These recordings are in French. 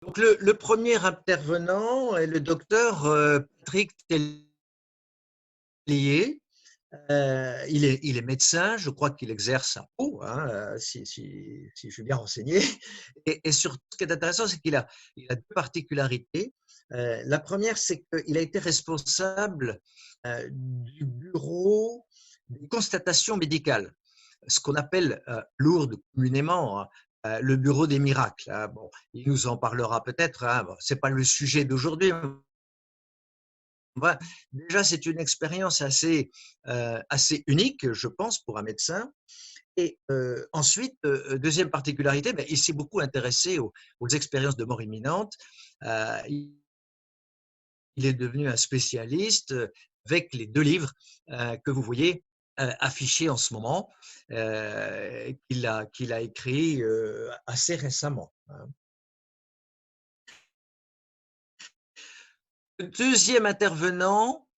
Donc le premier intervenant est le docteur Patrick Tellier. Il est médecin, je crois qu'il exerce à Pau, hein, si je suis bien renseigné. Et surtout, ce qui est intéressant, c'est qu'il a deux particularités. La première, c'est qu'il a été responsable du bureau des constatations médicales, ce qu'on appelle Lourdes communément, hein, le bureau des miracles. Hein. Bon, il nous en parlera peut-être, hein, bon, ce n'est pas le sujet d'aujourd'hui. Voilà. Déjà, c'est une expérience assez unique, je pense, pour un médecin. Et ensuite, deuxième particularité, il s'est beaucoup intéressé aux expériences de mort imminente. Il est devenu un spécialiste avec les 2 livres que vous voyez affichés en ce moment, qu'il a écrit assez récemment. Le deuxième intervenant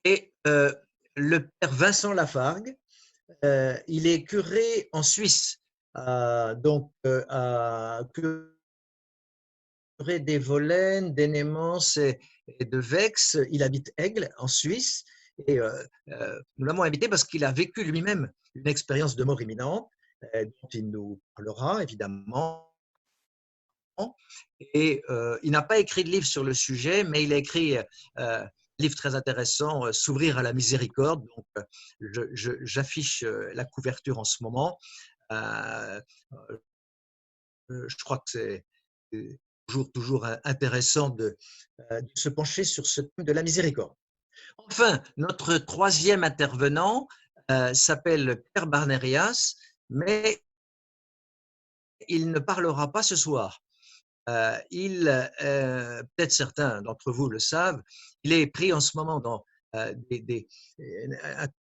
est le père Vincent Lafargue. Il est curé en Suisse, donc curé d'Evolène, d'Ennemance et de Vex. Il habite Aigle, en Suisse, et nous l'avons invité parce qu'il a vécu lui-même une expérience de mort imminente, dont il nous parlera évidemment. Et il n'a pas écrit de livre sur le sujet, mais il a écrit un livre très intéressant, S'ouvrir à la miséricorde. Donc, j'affiche la couverture en ce moment. Je crois que c'est toujours intéressant de se pencher sur ce thème de la miséricorde. Enfin, notre troisième intervenant s'appelle Pierre Barnérias, mais il ne parlera pas ce soir. Peut-être certains d'entre vous le savent, il est pris en ce moment dans un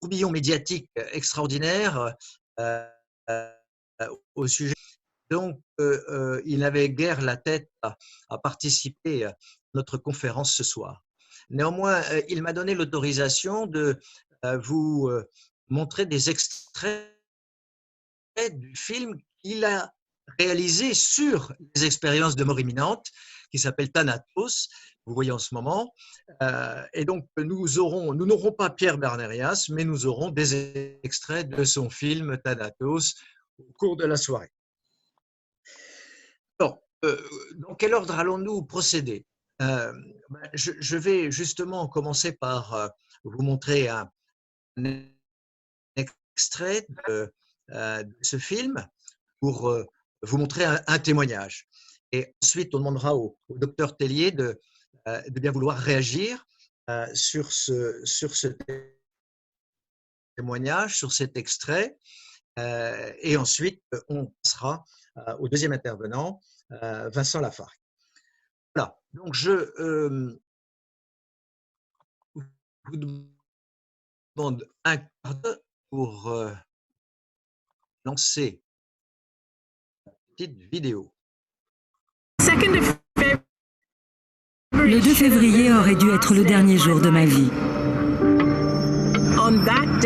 tourbillon médiatique extraordinaire au sujet. Donc, il n'avait guère la tête à participer à notre conférence ce soir. Néanmoins, il m'a donné l'autorisation de vous montrer des extraits du film qu'il a réalisé sur les expériences de mort imminente, qui s'appelle Thanatos, vous voyez en ce moment. Et donc, nous n'aurons pas Pierre Barnérias, mais nous aurons des extraits de son film Thanatos au cours de la soirée. Alors, dans quel ordre allons-nous procéder? Je vais justement commencer par vous montrer un extrait de ce film pour vous montrer un témoignage. Et ensuite, on demandera au docteur Tellier de bien vouloir réagir sur ce témoignage, sur cet extrait. Et ensuite, on passera au deuxième intervenant, Vincent Lafargue. Voilà, donc je vous demande un quart d'heure pour lancer la petite vidéo. Le 2 février aurait dû être le dernier jour de ma vie.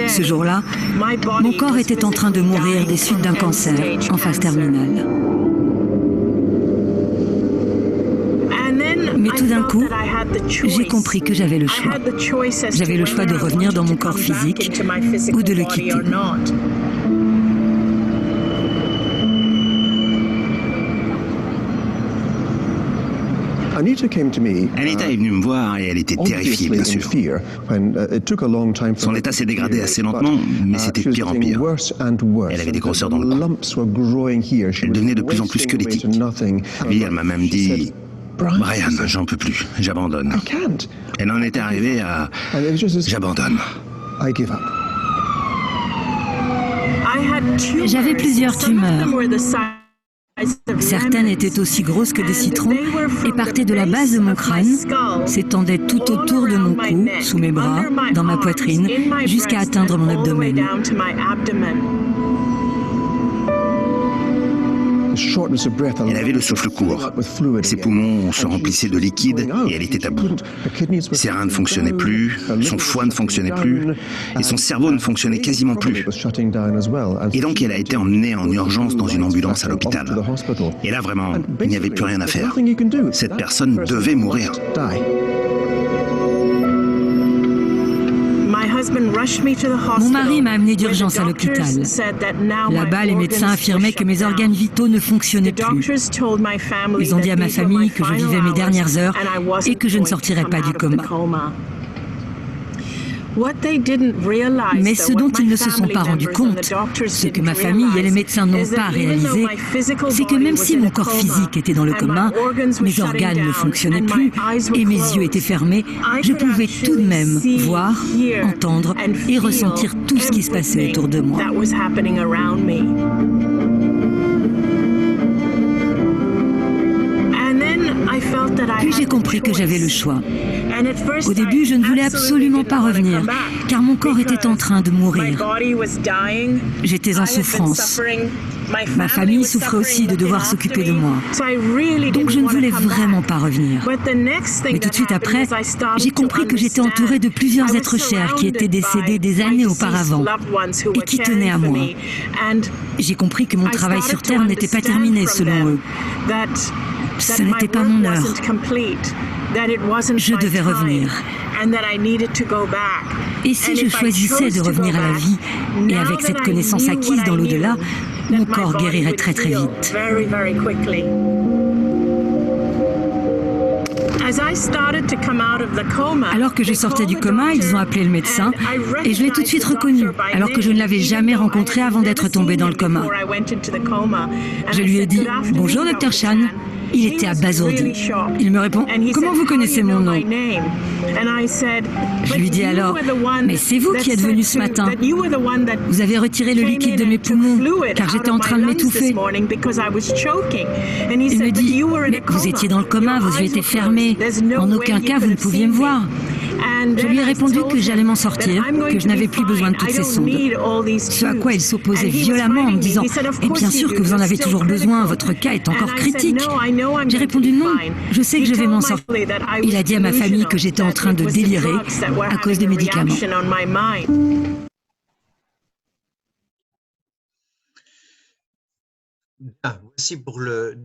Ce jour-là, mon corps était en train de mourir des suites d'un cancer en phase terminale. Mais tout d'un coup, j'ai compris que j'avais le choix. J'avais le choix de revenir dans mon corps physique ou de le quitter. Anita est venue me voir et elle était terrifiée, bien sûr. Son état s'est dégradé assez lentement, mais c'était de pire en pire. Elle avait des grosseurs dans le cou. Elle devenait de plus en plus squelettique. Et elle m'a même dit « Brian, j'en peux plus, j'abandonne. » Elle en était arrivée à « J'abandonne. » J'avais plusieurs tumeurs. Certaines étaient aussi grosses que des citrons et partaient de la base de mon crâne, s'étendaient tout autour de mon cou, sous mes bras, dans ma poitrine, jusqu'à atteindre mon abdomen. Elle avait le souffle court. Ses poumons se remplissaient de liquide et elle était à bout. Ses reins ne fonctionnaient plus, son foie ne fonctionnait plus et son cerveau ne fonctionnait quasiment plus. Et donc elle a été emmenée en urgence dans une ambulance à l'hôpital. Et là vraiment, il n'y avait plus rien à faire. Cette personne devait mourir. Mon mari m'a amené d'urgence à l'hôpital. Là-bas, les médecins affirmaient que mes organes vitaux ne fonctionnaient plus. Ils ont dit à ma famille que je vivais mes dernières heures et que je ne sortirais pas du coma. Mais ce dont ils ne se sont pas rendus compte, ce que ma famille et les médecins n'ont pas réalisé, c'est que même si mon corps physique était dans le coma, mes organes ne fonctionnaient plus et mes yeux étaient fermés, je pouvais tout de même voir, entendre et ressentir tout ce qui se passait autour de moi. Puis j'ai compris que j'avais le choix. Au début, je ne voulais absolument pas revenir, car mon corps était en train de mourir. J'étais en souffrance. Ma famille souffrait aussi de devoir s'occuper de moi. Donc je ne voulais vraiment pas revenir. Mais tout de suite après, j'ai compris que j'étais entourée de plusieurs êtres chers qui étaient décédés des années auparavant et qui tenaient à moi. J'ai compris que mon travail sur Terre n'était pas terminé selon eux. Ce n'était pas mon heure. Je devais revenir. Et si je choisissais de revenir à la vie, et avec cette connaissance acquise dans l'au-delà, mon corps guérirait très très vite. Alors que je sortais du coma, ils ont appelé le médecin et je l'ai tout de suite reconnu, alors que je ne l'avais jamais rencontré avant d'être tombé dans le coma. Je lui ai dit « Bonjour, Dr Chan ». Il était abasourdi. Il me répond « Comment vous connaissez mon nom ?» Je lui dis alors « Mais c'est vous qui êtes venu ce matin. Vous avez retiré le liquide de mes poumons, car j'étais en train de m'étouffer. » Il me dit « Mais vous étiez dans le coma, vos yeux étaient fermés. En aucun cas, vous ne pouviez me voir. » Je lui ai répondu que j'allais m'en sortir, que je n'avais plus besoin de toutes ces sondes. Ce à quoi il s'opposait violemment en me disant « Et bien sûr que vous en avez toujours besoin, votre cas est encore critique. » J'ai répondu « Non, je sais que je vais m'en sortir. » Il a dit à ma famille que j'étais en train de délirer à cause des médicaments. Voici pour le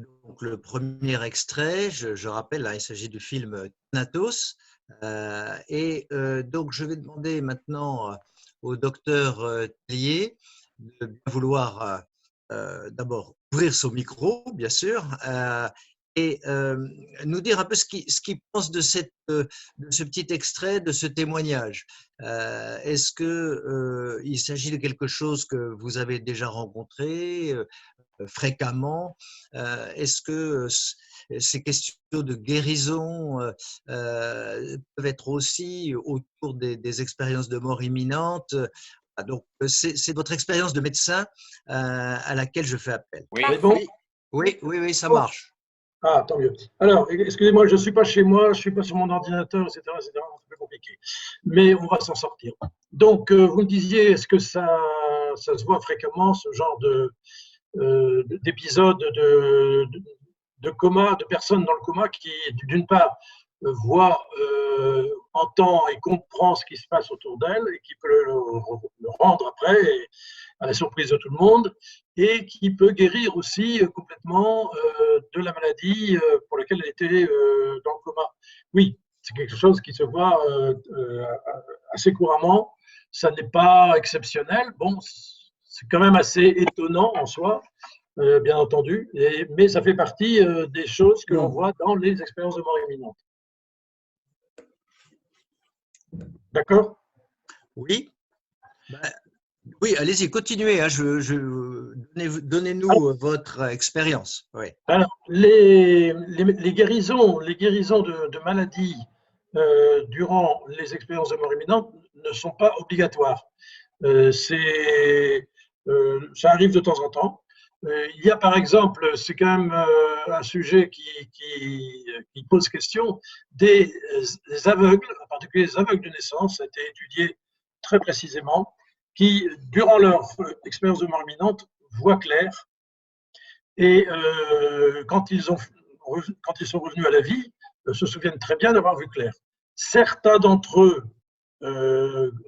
premier extrait. Je rappelle, là, il s'agit du film Thanatos. Donc, je vais demander maintenant au docteur Tellier de bien vouloir d'abord ouvrir son micro, bien sûr, et nous dire un peu ce qu'il pense de ce petit extrait, de ce témoignage. Est-ce qu'il s'agit de quelque chose que vous avez déjà rencontré fréquemment? Est-ce que ces questions de guérison peuvent être aussi autour des expériences de mort imminente? Donc, c'est votre expérience de médecin à laquelle je fais appel. Oui, bon. Oui, ça marche. Ah, tant mieux. Alors, excusez-moi, je ne suis pas chez moi, je ne suis pas sur mon ordinateur, etc. C'est un peu compliqué. Mais on va s'en sortir. Donc, vous me disiez, est-ce que ça se voit fréquemment, ce genre d'épisode de coma, de personnes dans le coma qui, d'une part, voit, entend et comprend ce qui se passe autour d'elle et qui peut le rendre après, à la surprise de tout le monde, et qui peut guérir aussi complètement de la maladie pour laquelle elle était dans le coma. Oui, c'est quelque chose qui se voit assez couramment. Ça n'est pas exceptionnel. Bon, c'est quand même assez étonnant en soi, bien entendu, mais ça fait partie des choses que l'on voit dans les expériences de mort imminente. D'accord? Oui. Oui, allez-y, continuez. Hein, donnez-nous votre expérience. Oui. Alors, les guérisons de maladies durant les expériences de mort imminente ne sont pas obligatoires. Ça arrive de temps en temps. Il y a par exemple, c'est quand même un sujet qui pose question, des aveugles, en particulier les aveugles de naissance, ça a été étudié très précisément, qui, durant leur expérience de mort imminente, voient clair Et quand ils sont revenus à la vie, se souviennent très bien d'avoir vu clair. Certains d'entre eux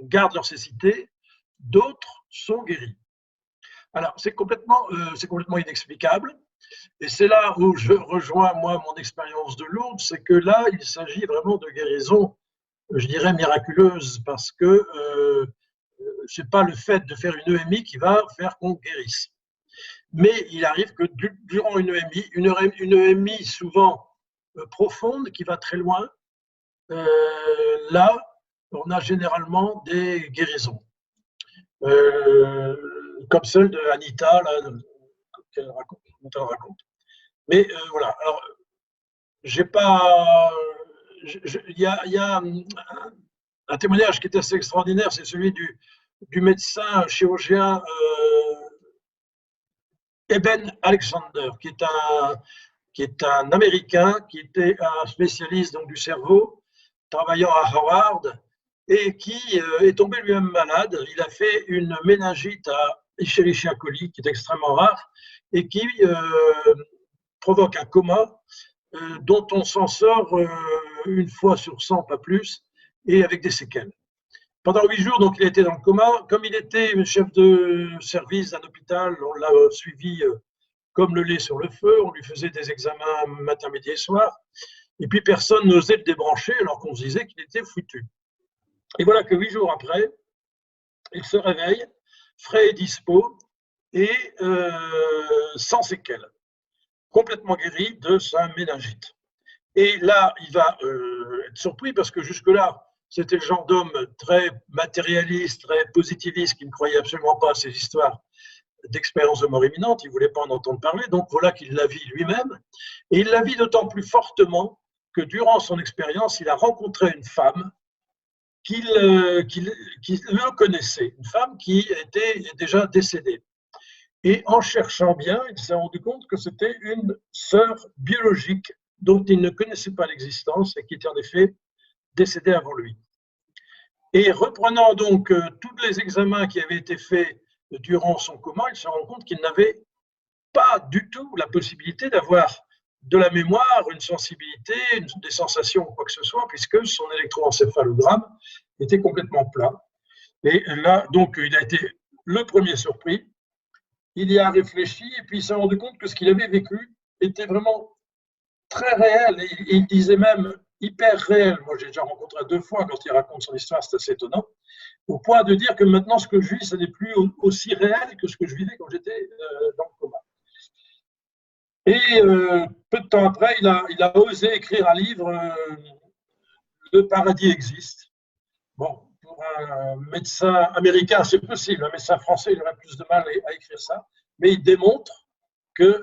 gardent leur cécité, d'autres sont guéris. Alors, c'est complètement inexplicable. Et c'est là où je rejoins, moi, mon expérience de Lourdes, c'est que là, il s'agit vraiment de guérison, je dirais, miraculeuse, parce que ce n'est pas le fait de faire une EMI qui va faire qu'on guérisse. Mais il arrive que durant une EMI souvent profonde, qui va très loin, là, on a généralement des guérisons. Comme celle de Anita, là, qu'elle raconte. Mais voilà. Alors, j'ai pas. Il y a un témoignage qui est assez extraordinaire, c'est celui du médecin chirurgien Eben Alexander, qui est un Américain, qui était un spécialiste donc, du cerveau, travaillant à Harvard, et qui est tombé lui-même malade. Il a fait une méningite à Escherichia coli, qui est extrêmement rare, et qui provoque un coma dont on s'en sort une fois sur 100, pas plus, et avec des séquelles. Pendant 8 jours, donc, il était dans le coma. Comme il était chef de service d'un hôpital, on l'a suivi comme le lait sur le feu. On lui faisait des examens matin, midi et soir. Et puis, personne n'osait le débrancher alors qu'on se disait qu'il était foutu. Et voilà que 8 jours après, il se réveille, frais et dispo, et sans séquelles, complètement guéri de sa méningite. Et là, il va être surpris parce que jusque-là, c'était le genre d'homme très matérialiste, très positiviste, qui ne croyait absolument pas à ces histoires d'expérience de mort imminente. Il ne voulait pas en entendre parler. Donc voilà qu'il la vit lui-même. Et il la vit d'autant plus fortement que durant son expérience, il a rencontré une femme qu'il le connaissait, une femme qui était déjà décédée. Et en cherchant bien, il s'est rendu compte que c'était une sœur biologique dont il ne connaissait pas l'existence et qui était en effet décédée avant lui. Et reprenant donc tous les examens qui avaient été faits durant son coma, il se rend compte qu'il n'avait pas du tout la possibilité d'avoir de la mémoire, une sensibilité, des sensations, quoi que ce soit, puisque son électroencéphalogramme était complètement plat. Et là, donc, il a été le premier surpris. Il y a réfléchi et puis il s'est rendu compte que ce qu'il avait vécu était vraiment très réel. Et il disait même hyper réel. Moi, j'ai déjà rencontré 2 fois quand il raconte son histoire, c'est assez étonnant. Au point de dire que maintenant, ce que je vis, ce n'est plus aussi réel que ce que je vivais quand j'étais dans le coma. Et peu de temps après, il a osé écrire un livre, Le paradis existe. Bon, pour un médecin américain, c'est possible. Un médecin français, il aurait plus de mal à écrire ça. Mais il démontre qu'il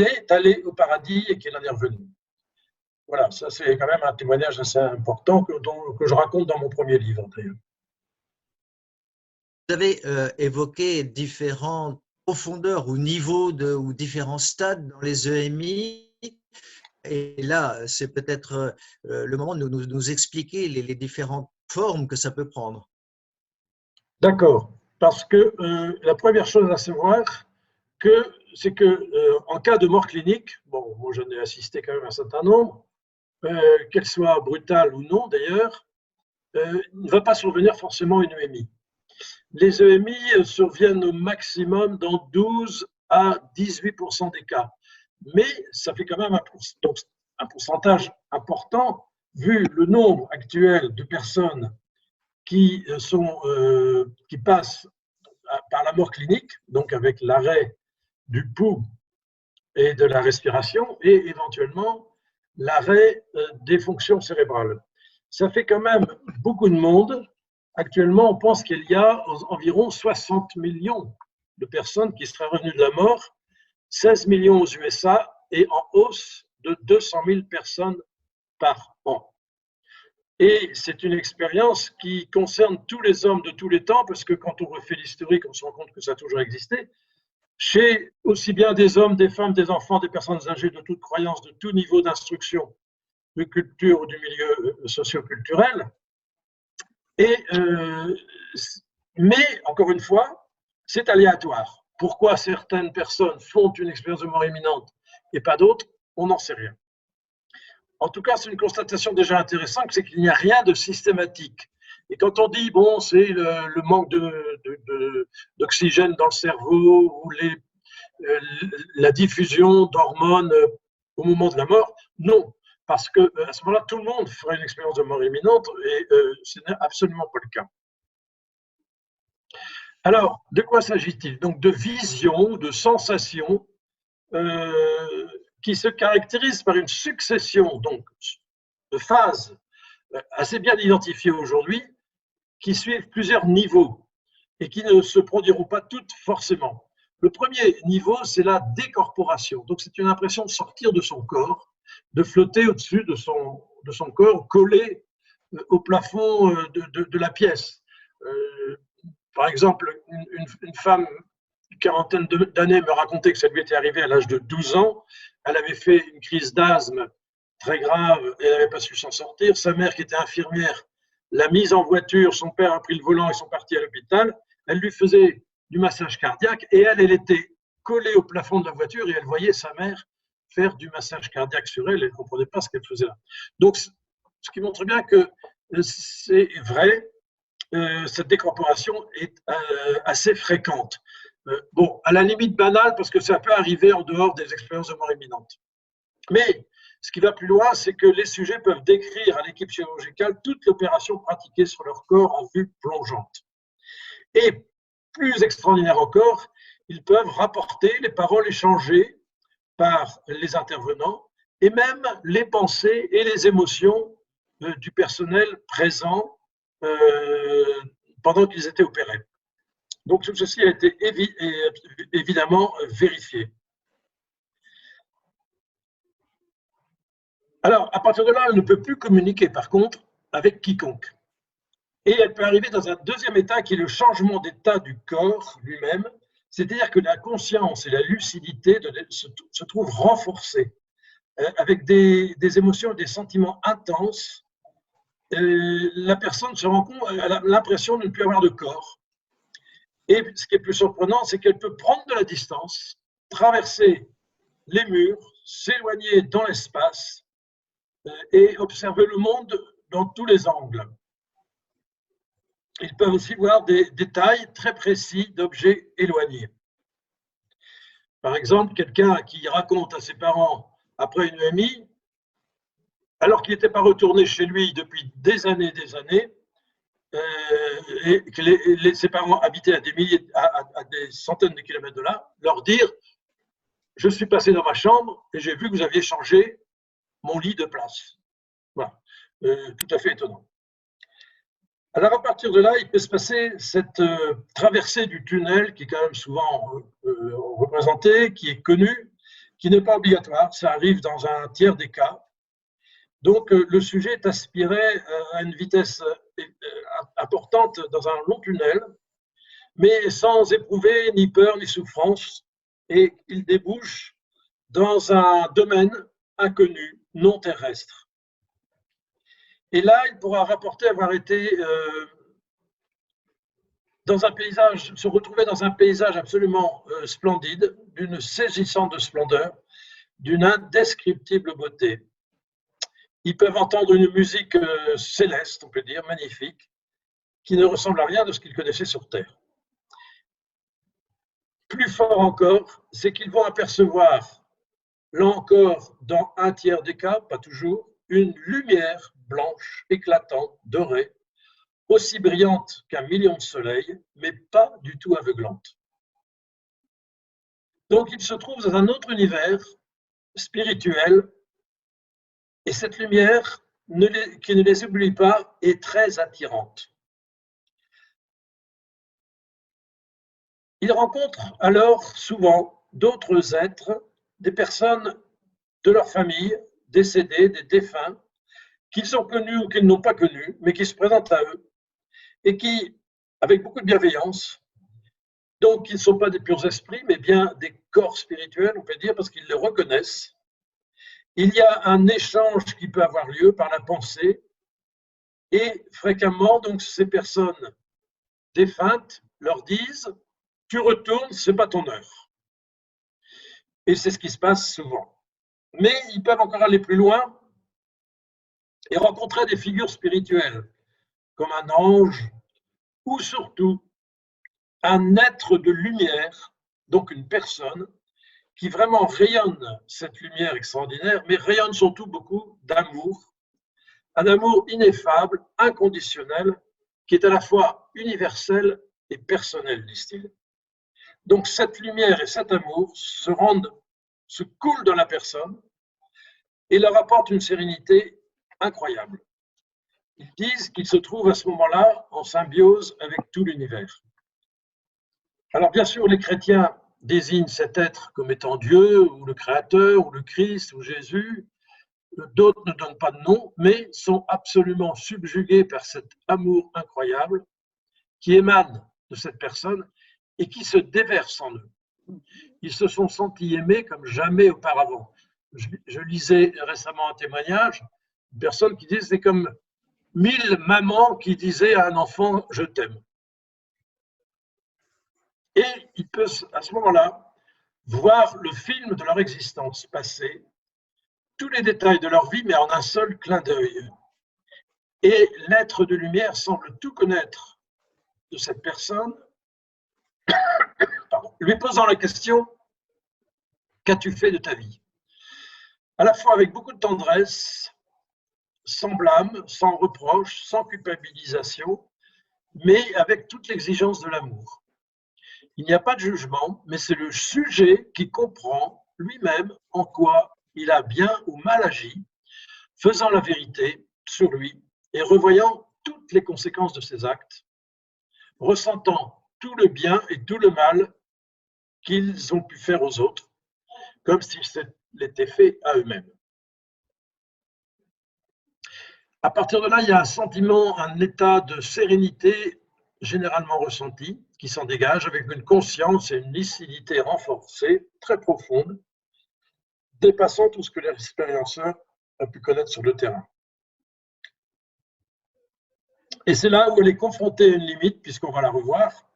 est allé au paradis et qu'il en est revenu. Voilà, ça c'est quand même un témoignage assez important que je raconte dans mon premier livre. Vous avez évoqué différentes profondeurs ou niveaux ou différents stades dans les EMI. Et là, c'est peut-être le moment de nous expliquer les différentes formes que ça peut prendre. D'accord, parce que la première chose à savoir, c'est que en cas de mort clinique, bon, moi j'en ai assisté quand même un certain nombre, qu'elle soit brutale ou non d'ailleurs, il ne va pas survenir forcément une EMI. Les EMI surviennent au maximum dans 12 à 18% des cas. Mais ça fait quand même un pourcentage important, vu le nombre actuel de personnes qui passent par la mort clinique, donc avec l'arrêt du pouls et de la respiration, et éventuellement l'arrêt des fonctions cérébrales. Ça fait quand même beaucoup de monde. Actuellement, on pense qu'il y a environ 60 millions de personnes qui seraient revenues de la mort, 16 millions aux USA et en hausse de 200 000 personnes par an. Et c'est une expérience qui concerne tous les hommes de tous les temps, parce que quand on refait l'historique, on se rend compte que ça a toujours existé, chez aussi bien des hommes, des femmes, des enfants, des personnes âgées de toute croyance, de tout niveau d'instruction, de culture ou du milieu socio-culturel. Mais, encore une fois, c'est aléatoire. Pourquoi certaines personnes font une expérience de mort imminente et pas d'autres, on n'en sait rien. En tout cas, c'est une constatation déjà intéressante, c'est qu'il n'y a rien de systématique. Et quand on dit, bon, c'est le manque d'oxygène dans le cerveau ou la diffusion d'hormones au moment de la mort, non. Parce qu'à ce moment-là, tout le monde ferait une expérience de mort imminente et ce n'est absolument pas le cas. Alors, de quoi s'agit-il? Donc, de visions, de sensations qui se caractérisent par une succession donc, de phases assez bien identifiées aujourd'hui, qui suivent plusieurs niveaux et qui ne se produiront pas toutes forcément. Le premier niveau, c'est la décorporation. Donc, c'est une impression de sortir de son corps, de flotter au-dessus de son corps, collé au plafond de la pièce. Par exemple, une femme d'une quarantaine d'années me racontait que ça lui était arrivé à l'âge de 12 ans. Elle avait fait une crise d'asthme très grave et elle n'avait pas su s'en sortir. Sa mère, qui était infirmière, l'a mise en voiture. Son père a pris le volant et sont partis à l'hôpital. Elle lui faisait du massage cardiaque et elle était collée au plafond de la voiture et elle voyait sa mère faire du massage cardiaque sur elle. Elle ne comprenait pas ce qu'elle faisait là. Donc, ce qui montre bien que c'est vrai, cette décorporation est assez fréquente. Bon, à la limite banale, parce que ça peut arriver en dehors des expériences de mort imminente. Mais ce qui va plus loin, c'est que les sujets peuvent décrire à l'équipe chirurgicale toute l'opération pratiquée sur leur corps en vue plongeante. Et plus extraordinaire encore, ils peuvent rapporter les paroles échangées par les intervenants et même les pensées et les émotions du personnel présent pendant qu'ils étaient opérés. Donc, tout ceci a été évidemment vérifié. Alors, à partir de là, elle ne peut plus communiquer, par contre, avec quiconque. Et elle peut arriver dans un deuxième état qui est le changement d'état du corps lui-même, c'est-à-dire que la conscience et la lucidité se trouvent renforcées, avec des émotions, des sentiments intenses. La personne se rend compte, elle a l'impression de ne plus avoir de corps. Et ce qui est plus surprenant, c'est qu'elle peut prendre de la distance, traverser les murs, s'éloigner dans l'espace et observer le monde dans tous les angles. Ils peuvent aussi voir des détails très précis d'objets éloignés. Par exemple, quelqu'un qui raconte à ses parents après une EMI, alors qu'il n'était pas retourné chez lui depuis des années, et que ses parents habitaient à des centaines de kilomètres de là, leur dire « Je suis passé dans ma chambre et j'ai vu que vous aviez changé mon lit de place. » Voilà, tout à fait étonnant. Alors à partir de là, il peut se passer cette traversée du tunnel qui est quand même souvent représentée, qui est connue, qui n'est pas obligatoire, ça arrive dans un tiers des cas. Donc le sujet est aspiré à une vitesse importante dans un long tunnel, mais sans éprouver ni peur ni souffrance, et il débouche dans un domaine inconnu, non terrestre. Et là, il pourra rapporter avoir été dans un paysage, se retrouver dans un paysage absolument splendide, d'une saisissante splendeur, d'une indescriptible beauté. Ils peuvent entendre une musique céleste, on peut dire, magnifique, qui ne ressemble à rien de ce qu'ils connaissaient sur Terre. Plus fort encore, c'est qu'ils vont apercevoir, là encore, dans un tiers des cas, pas toujours, une lumière blanche, éclatante, dorée, aussi brillante qu'un million de soleils, mais pas du tout aveuglante. Donc, ils se trouvent dans un autre univers spirituel, et cette lumière, qui ne les oublie pas, est très attirante. Ils rencontrent alors souvent d'autres êtres, des personnes de leur famille, décédés, des défunts, qu'ils ont connus ou qu'ils n'ont pas connus, mais qui se présentent à eux, et qui, avec beaucoup de bienveillance, donc ils ne sont pas des purs esprits, mais bien des corps spirituels, on peut dire, parce qu'ils les reconnaissent. Il y a un échange qui peut avoir lieu par la pensée, et fréquemment, donc, ces personnes défuntes leur disent tu retournes, c'est pas ton heure. Et c'est ce qui se passe souvent. Mais ils peuvent encore aller plus loin et rencontrer des figures spirituelles, comme un ange, ou surtout un être de lumière, donc une personne, qui vraiment rayonne cette lumière extraordinaire, mais rayonne surtout beaucoup d'amour, un amour ineffable, inconditionnel, qui est à la fois universel et personnel, disent-ils. Donc cette lumière et cet amour se coulent dans la personne et leur apportent une sérénité incroyable. Ils disent qu'ils se trouvent à ce moment-là en symbiose avec tout l'univers. Alors bien sûr, les chrétiens désignent cet être comme étant Dieu, ou le Créateur, ou le Christ, ou Jésus. D'autres ne donnent pas de nom, mais sont absolument subjugués par cet amour incroyable qui émane de cette personne et qui se déverse en eux. Ils se sont sentis aimés comme jamais auparavant. Je lisais récemment un témoignage, une personne qui disait c'est comme 1000 mamans qui disaient à un enfant « je t'aime ». Et ils peuvent à ce moment-là voir le film de leur existence passée, tous les détails de leur vie, mais en un seul clin d'œil. Et l'être de lumière semble tout connaître de cette personne, lui posant la question « Qu'as-tu fait de ta vie ?» À la fois avec beaucoup de tendresse, sans blâme, sans reproche, sans culpabilisation, mais avec toute l'exigence de l'amour. Il n'y a pas de jugement, mais c'est le sujet qui comprend lui-même en quoi il a bien ou mal agi, faisant la vérité sur lui et revoyant toutes les conséquences de ses actes, ressentant tout le bien et tout le mal qu'ils ont pu faire aux autres, comme s'ils l'étaient fait à eux-mêmes. À partir de là, il y a un sentiment, un état de sérénité généralement ressenti qui s'en dégage avec une conscience et une lucidité renforcée, très profonde, dépassant tout ce que l'expérienceur a pu connaître sur le terrain. Et c'est là où elle est confrontée à une limite, puisqu'on va la revoir,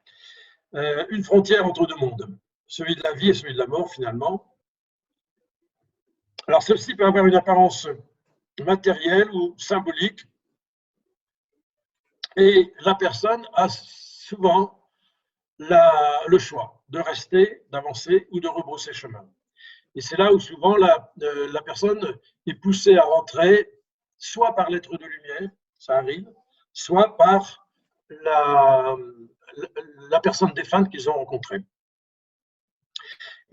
une frontière entre deux mondes, celui de la vie et celui de la mort finalement. Alors celle-ci peut avoir une apparence matérielle ou symbolique, et la personne a souvent le choix de rester, d'avancer ou de rebrousser chemin. Et c'est là où souvent la personne est poussée à rentrer, soit par l'être de lumière, ça arrive, soit par la personne défunte qu'ils ont rencontrée.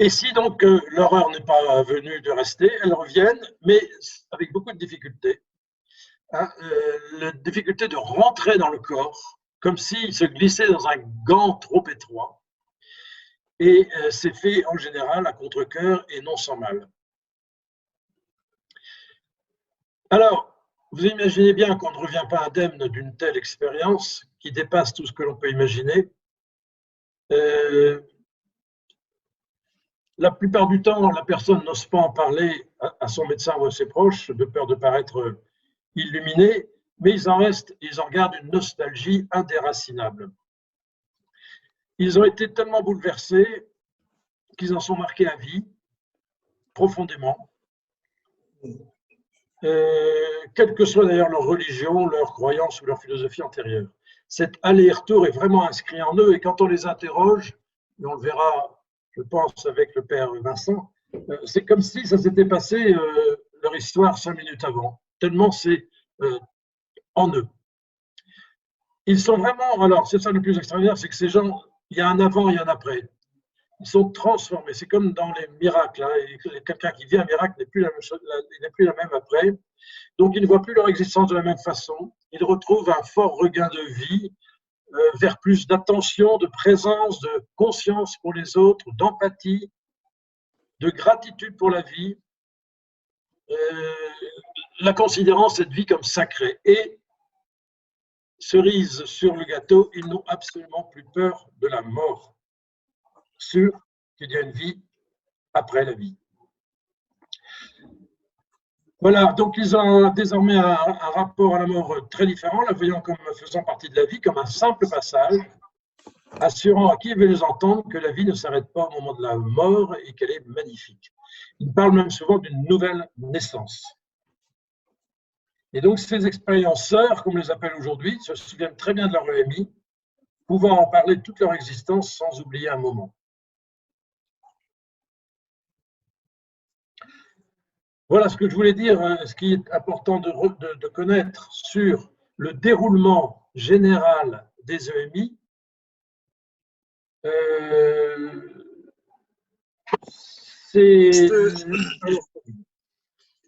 Et si donc l'horreur n'est pas venue de rester, elles reviennent, mais avec beaucoup de difficultés. La difficulté de rentrer dans le corps, comme s'il se glissait dans un gant trop étroit. Et c'est fait en général à contre-cœur et non sans mal. Alors, vous imaginez bien qu'on ne revient pas indemne d'une telle expérience qui dépasse tout ce que l'on peut imaginer. La plupart du temps, la personne n'ose pas en parler à son médecin ou à ses proches, de peur de paraître illuminé, mais ils en gardent une nostalgie indéracinable. Ils ont été tellement bouleversés qu'ils en sont marqués à vie, profondément. Quelle que soit d'ailleurs leur religion, leur croyance ou leur philosophie antérieure. Cet aller-retour est vraiment inscrit en eux, et quand on les interroge, et on le verra, je pense, avec le père Vincent, c'est comme si ça s'était passé leur histoire 5 minutes avant, tellement c'est en eux. Ils sont vraiment, alors c'est ça le plus extraordinaire, c'est que ces gens, il y a un avant et un après. Ils sont transformés, c'est comme dans les miracles, hein. Quelqu'un qui vit un miracle n'est plus la même chose, il n'est plus la même après. Donc ils ne voient plus leur existence de la même façon, ils retrouvent un fort regain de vie, vers plus d'attention, de présence, de conscience pour les autres, d'empathie, de gratitude pour la vie, la considérant cette vie comme sacrée. Et cerise sur le gâteau, ils n'ont absolument plus peur de la mort, sûr qu'il y a une vie après la vie. Voilà, donc ils ont désormais un rapport à la mort très différent, la voyant comme faisant partie de la vie, comme un simple passage, assurant à qui veut les entendre que la vie ne s'arrête pas au moment de la mort et qu'elle est magnifique. Ils parlent même souvent d'une nouvelle naissance. Et donc, ces expérienceurs, comme on les appelle aujourd'hui, se souviennent très bien de leur EMI, pouvant en parler toute leur existence sans oublier un moment. Voilà ce que je voulais dire, ce qui est important de connaître sur le déroulement général des EMI.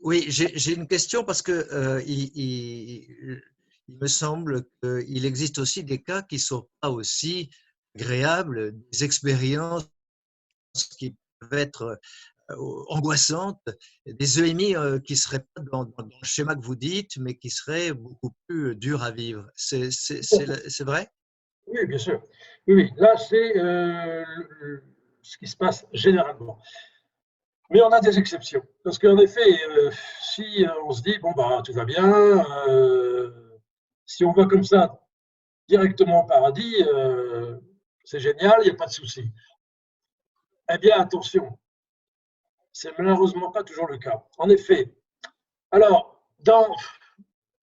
Oui, j'ai une question parce que il me semble qu'il existe aussi des cas qui ne sont pas aussi agréables, des expériences qui peuvent être angoissantes, des EMI qui ne seraient pas dans le schéma que vous dites, mais qui seraient beaucoup plus durs à vivre. C'est vrai? Oui, bien sûr. Oui, là, c'est ce qui se passe généralement. Mais on a des exceptions. Parce qu'en effet, si on se dit, bon, bah, tout va bien, si on va comme ça directement au paradis, c'est génial, il n'y a pas de souci. Eh bien, attention, c'est malheureusement pas toujours le cas. En effet, alors,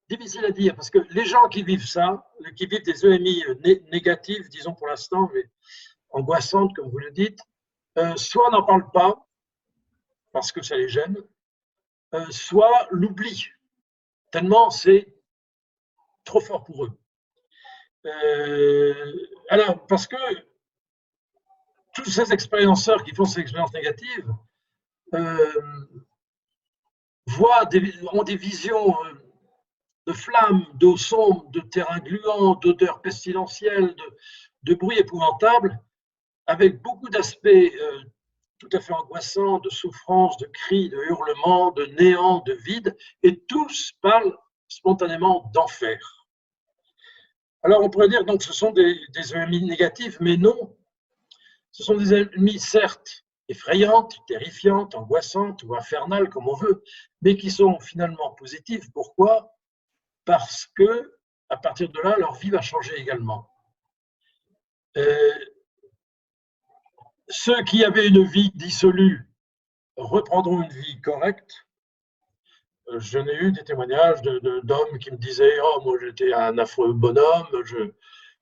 difficile à dire, parce que les gens qui vivent ça, qui vivent des EMI négatives, disons pour l'instant, mais angoissantes, comme vous le dites, soit n'en parlent pas, parce que ça les gêne, soit l'oublient, tellement c'est trop fort pour eux. Alors, parce que tous ces expérienceurs qui font ces expériences négatives ont des visions de flammes, d'eau sombre, de terrain gluant, d'odeurs pestilentielles, de bruits épouvantables, avec beaucoup d'aspects tout à fait angoissants, de souffrance, de cris, de hurlements, de néant, de vide, et tous parlent spontanément d'enfer. Alors on pourrait dire donc ce sont des EMI négatifs, mais non. Ce sont des EMI certes effrayantes, terrifiantes, angoissantes ou infernales comme on veut, mais qui sont finalement positives. Pourquoi? Parce que à partir de là, leur vie va changer également. Ceux qui avaient une vie dissolue reprendront une vie correcte. Je n'ai eu des témoignages d'hommes qui me disaient « Oh, moi j'étais un affreux bonhomme,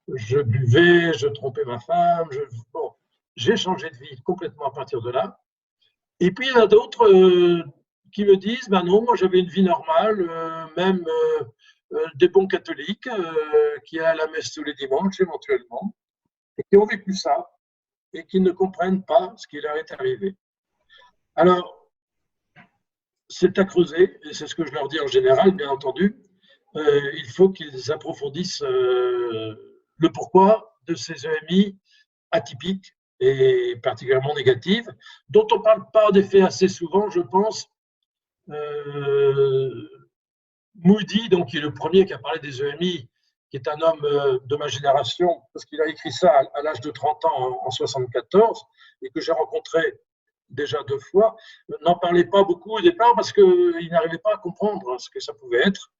je buvais, je trompais ma femme. » Bon, j'ai changé de vie complètement à partir de là. Et puis il y en a d'autres qui me disent « Ben non, moi j'avais une vie normale, même des bons catholiques qui allaient à la messe tous les dimanches éventuellement, et qui ont vécu ça, et qui ne comprennent pas ce qui leur est arrivé. » Alors, c'est à creuser, et c'est ce que je leur dis en général, bien entendu. Il faut qu'ils approfondissent le pourquoi de ces EMI atypiques et particulièrement négatives, dont on ne parle pas en effet assez souvent, je pense. Moody, donc, qui est le premier qui a parlé des EMI, qui est un homme de ma génération, parce qu'il a écrit ça à l'âge de 30 ans en 1974, et que j'ai rencontré déjà 2 fois, n'en parlait pas beaucoup au départ parce qu'il n'arrivait pas à comprendre ce que ça pouvait être.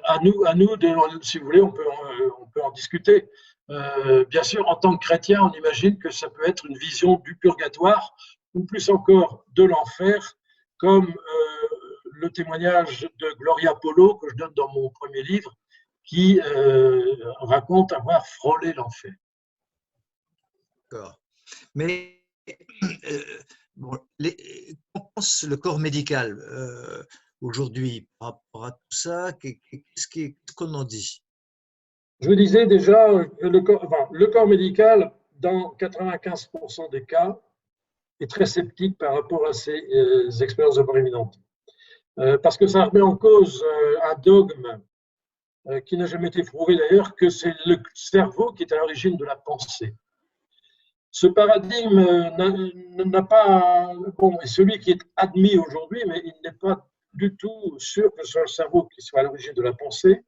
À nous si vous voulez, on peut en discuter. Bien sûr, en tant que chrétien, on imagine que ça peut être une vision du purgatoire, ou plus encore de l'enfer, comme le témoignage de Gloria Polo, que je donne dans mon premier livre, qui raconte avoir frôlé l'enfer. D'accord. Mais bon, qu'en pense le corps médical aujourd'hui par rapport à tout ça? Qu'est-ce qu'on en dit? Je vous disais déjà que le corps médical, dans 95% des cas, est très sceptique par rapport à ces expériences de mort imminente. Parce que ça remet en cause un dogme qui n'a jamais été prouvé d'ailleurs, que c'est le cerveau qui est à l'origine de la pensée. Ce paradigme n'a pas, bon, est celui qui est admis aujourd'hui, mais il n'est pas du tout sûr que ce soit le cerveau qui soit à l'origine de la pensée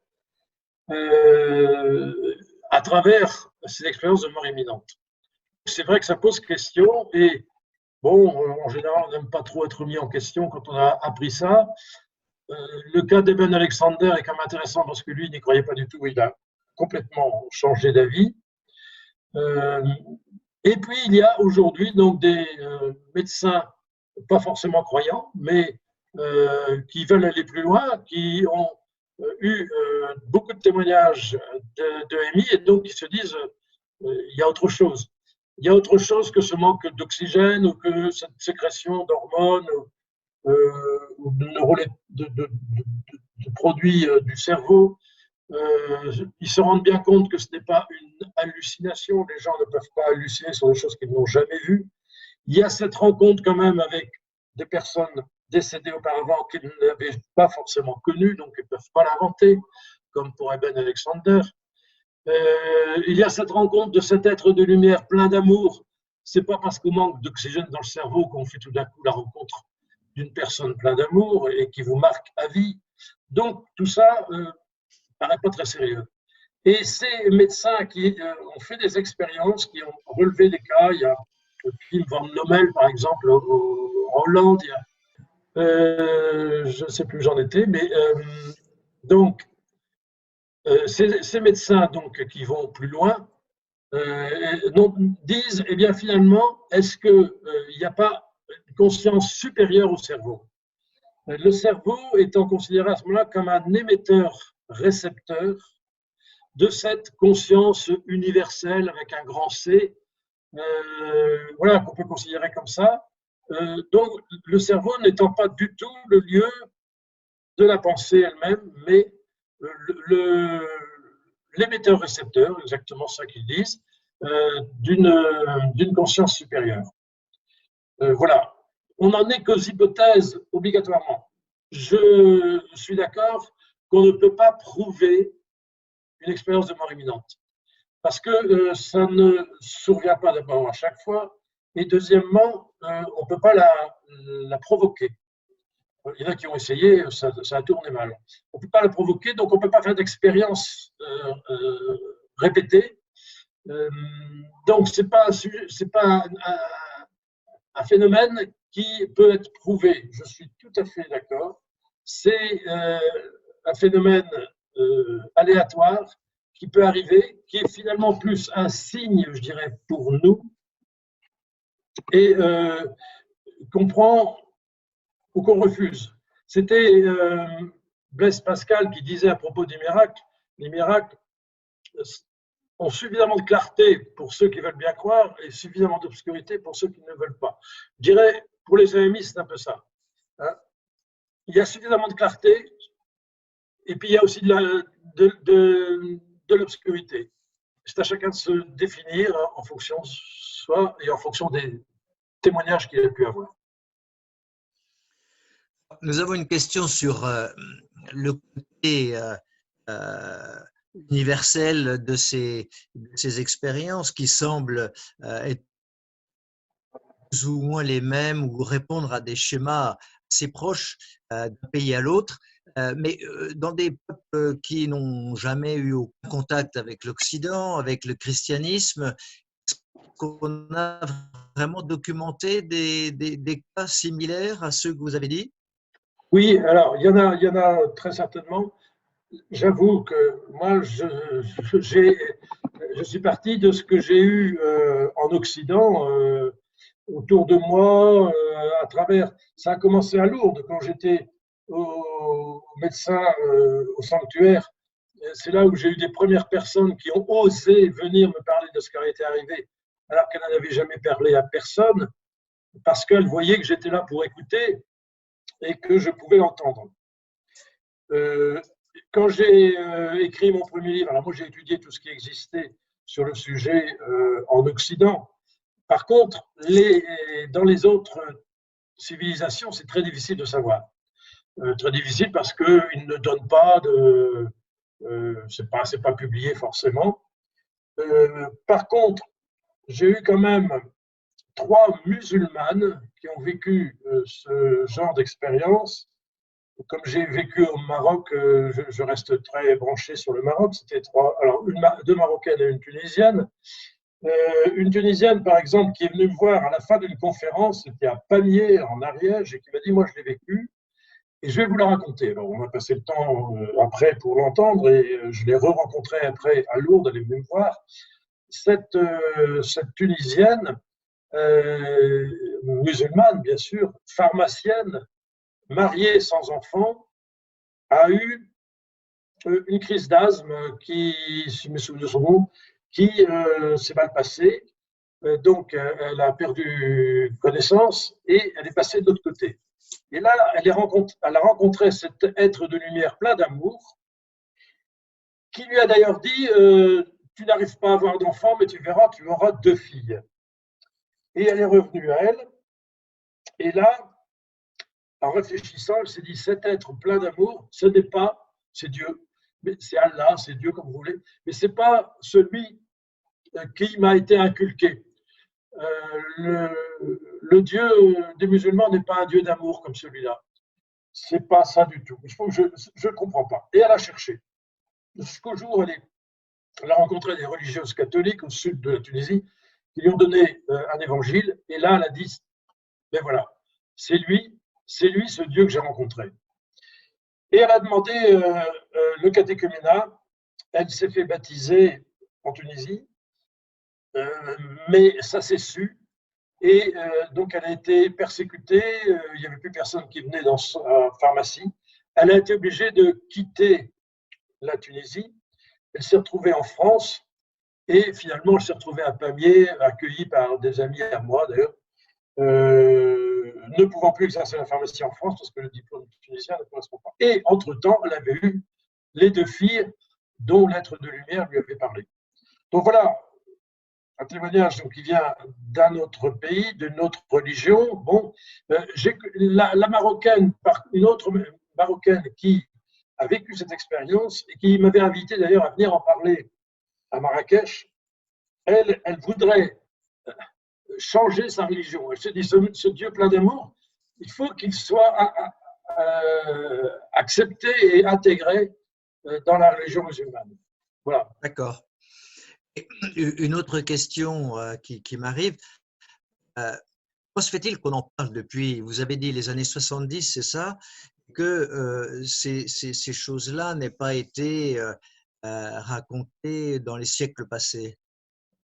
à travers ces expériences de mort imminente. C'est vrai que ça pose question et bon, en général, on n'aime pas trop être mis en question quand on a appris ça. Le cas d'Eben Alexander est quand même intéressant parce que lui, il n'y croyait pas du tout, il a complètement changé d'avis. Et puis, il y a aujourd'hui donc des médecins, pas forcément croyants, mais qui veulent aller plus loin, qui ont eu beaucoup de témoignages de MI et donc qui se disent il y a autre chose. Il y a autre chose que ce manque d'oxygène ou que cette sécrétion d'hormones ou de produits du cerveau. Ils se rendent bien compte que ce n'est pas une hallucination. Les gens ne peuvent pas halluciner sur des choses qu'ils n'ont jamais vues. Il y a cette rencontre quand même avec des personnes décédées auparavant qu'ils n'avaient pas forcément connues, donc ils ne peuvent pas l'inventer, comme pour Eben Alexander. Il y a cette rencontre de cet être de lumière plein d'amour. Ce n'est pas parce qu'on manque d'oxygène dans le cerveau qu'on fait tout d'un coup la rencontre d'une personne plein d'amour et qui vous marque à vie. Donc tout ça paraît pas très sérieux. Et ces médecins qui ont fait des expériences, qui ont relevé des cas, il y a le film Van Lommel, par exemple, en Hollande, il y a, je ne sais plus où j'en étais, mais donc, ces médecins donc, qui vont plus loin disent, eh bien finalement, est-ce qu'il n'y a pas une conscience supérieure au cerveau? Le cerveau étant considéré à ce moment-là comme un émetteur-récepteur de cette conscience universelle avec un grand C, voilà, qu'on peut considérer comme ça. Donc, le cerveau n'étant pas du tout le lieu de la pensée elle-même, mais l'émetteur-récepteur, exactement ça qu'ils disent, d'une conscience supérieure. Voilà. On n'en est qu'aux hypothèses obligatoirement. Je suis d'accord qu'on ne peut pas prouver une expérience de mort imminente. Parce que ça ne survient pas d'abord à chaque fois, et deuxièmement, on ne peut pas la provoquer. Il y en a qui ont essayé, ça a tourné mal. On ne peut pas la provoquer, donc on ne peut pas faire d'expérience répétée. Donc, ce n'est pas un phénomène qui peut être prouvé. Je suis tout à fait d'accord. C'est un phénomène aléatoire qui peut arriver, qui est finalement plus un signe, je dirais, pour nous, et qu'on prend ou qu'on refuse. C'était Blaise Pascal qui disait à propos des miracles, les miracles ont suffisamment de clarté pour ceux qui veulent bien croire et suffisamment d'obscurité pour ceux qui ne veulent pas. Je dirais, pour les AMI, c'est un peu ça. Hein. Il y a suffisamment de clarté et puis il y a aussi de l'obscurité. C'est à chacun de se définir en fonction de soi et en fonction des témoignages qu'il a pu avoir. Nous avons une question sur le côté universel de ces expériences qui semblent être plus ou moins les mêmes ou répondre à des schémas assez proches d'un pays à l'autre. Mais dans des peuples qui n'ont jamais eu aucun contact avec l'Occident, avec le christianisme, est-ce qu'on a vraiment documenté des cas similaires à ceux que vous avez dit? Oui, alors il y en a très certainement. J'avoue que moi, je suis parti de ce que j'ai eu en Occident, autour de moi, à travers. Ça a commencé à Lourdes quand j'étais au médecin au sanctuaire. C'est là où j'ai eu des premières personnes qui ont osé venir me parler de ce qui était arrivé, alors qu'elles n'en avaient jamais parlé à personne, parce qu'elles voyaient que j'étais là pour écouter et que je pouvais l'entendre. Quand j'ai écrit mon premier livre, alors moi j'ai étudié tout ce qui existait sur le sujet en Occident. Par contre, dans les autres civilisations, c'est très difficile de savoir. Très difficile parce qu'ils ne donnent pas de... c'est pas publié forcément. Par contre, j'ai eu quand même 3 musulmanes qui ont vécu ce genre d'expérience. Comme j'ai vécu au Maroc, je reste très branché sur le Maroc. C'était 3, alors 2 Marocaines et une Tunisienne. Une Tunisienne, par exemple, qui est venue me voir à la fin d'une conférence, c'était à Pamiers, en Ariège, et qui m'a dit, moi, je l'ai vécu, et je vais vous la raconter. Alors, on a passé le temps après pour l'entendre, et je l'ai re-rencontrée après à Lourdes, elle est venue me voir. cette Tunisienne, musulmane bien sûr, pharmacienne, mariée sans enfant, a eu une crise d'asthme qui, si je me souviens de son nom, qui s'est mal passée. Donc, elle a perdu connaissance et elle est passée de l'autre côté. Et là, elle a rencontré cet être de lumière plein d'amour, qui lui a d'ailleurs dit tu n'arrives pas à avoir d'enfant, mais tu verras, tu auras 2 filles. Et elle est revenue à elle. Et là, en réfléchissant, elle s'est dit cet être plein d'amour, ce n'est pas, c'est Dieu, mais c'est Allah, c'est Dieu comme vous voulez, mais ce n'est pas celui qui m'a été inculqué. Le Dieu des musulmans n'est pas un Dieu d'amour comme celui-là. C'est pas ça du tout. Je ne comprends pas. Et elle a cherché. Jusqu'au jour où elle a rencontré des religieuses catholiques au sud de la Tunisie qui lui ont donné un évangile. Et là, elle a dit, ben voilà, c'est lui ce Dieu que j'ai rencontré. Et elle a demandé le catéchuménat. Elle s'est fait baptiser en Tunisie. Mais ça s'est su et donc elle a été persécutée, il n'y avait plus personne qui venait dans sa pharmacie. Elle a été obligée de quitter la Tunisie, elle s'est retrouvée en France et finalement elle s'est retrouvée à Pamiers, accueillie par des amis à moi d'ailleurs, ne pouvant plus exercer la pharmacie en France parce que le diplôme tunisien ne correspond pas. Et entre-temps, elle avait eu les 2 filles dont l'être de lumière lui avait parlé. Donc voilà, un témoignage donc, qui vient d'un autre pays, d'une autre religion. Bon, la Marocaine, une autre Marocaine qui a vécu cette expérience et qui m'avait invité d'ailleurs à venir en parler à Marrakech, elle voudrait changer sa religion. Elle se dit, ce Dieu plein d'amour, il faut qu'il soit accepté et intégré dans la religion musulmane. Voilà. D'accord. Une autre question qui m'arrive, comment se fait-il qu'on en parle depuis, vous avez dit les années 70, c'est ça, que ces choses-là n'aient pas été racontées dans les siècles passés?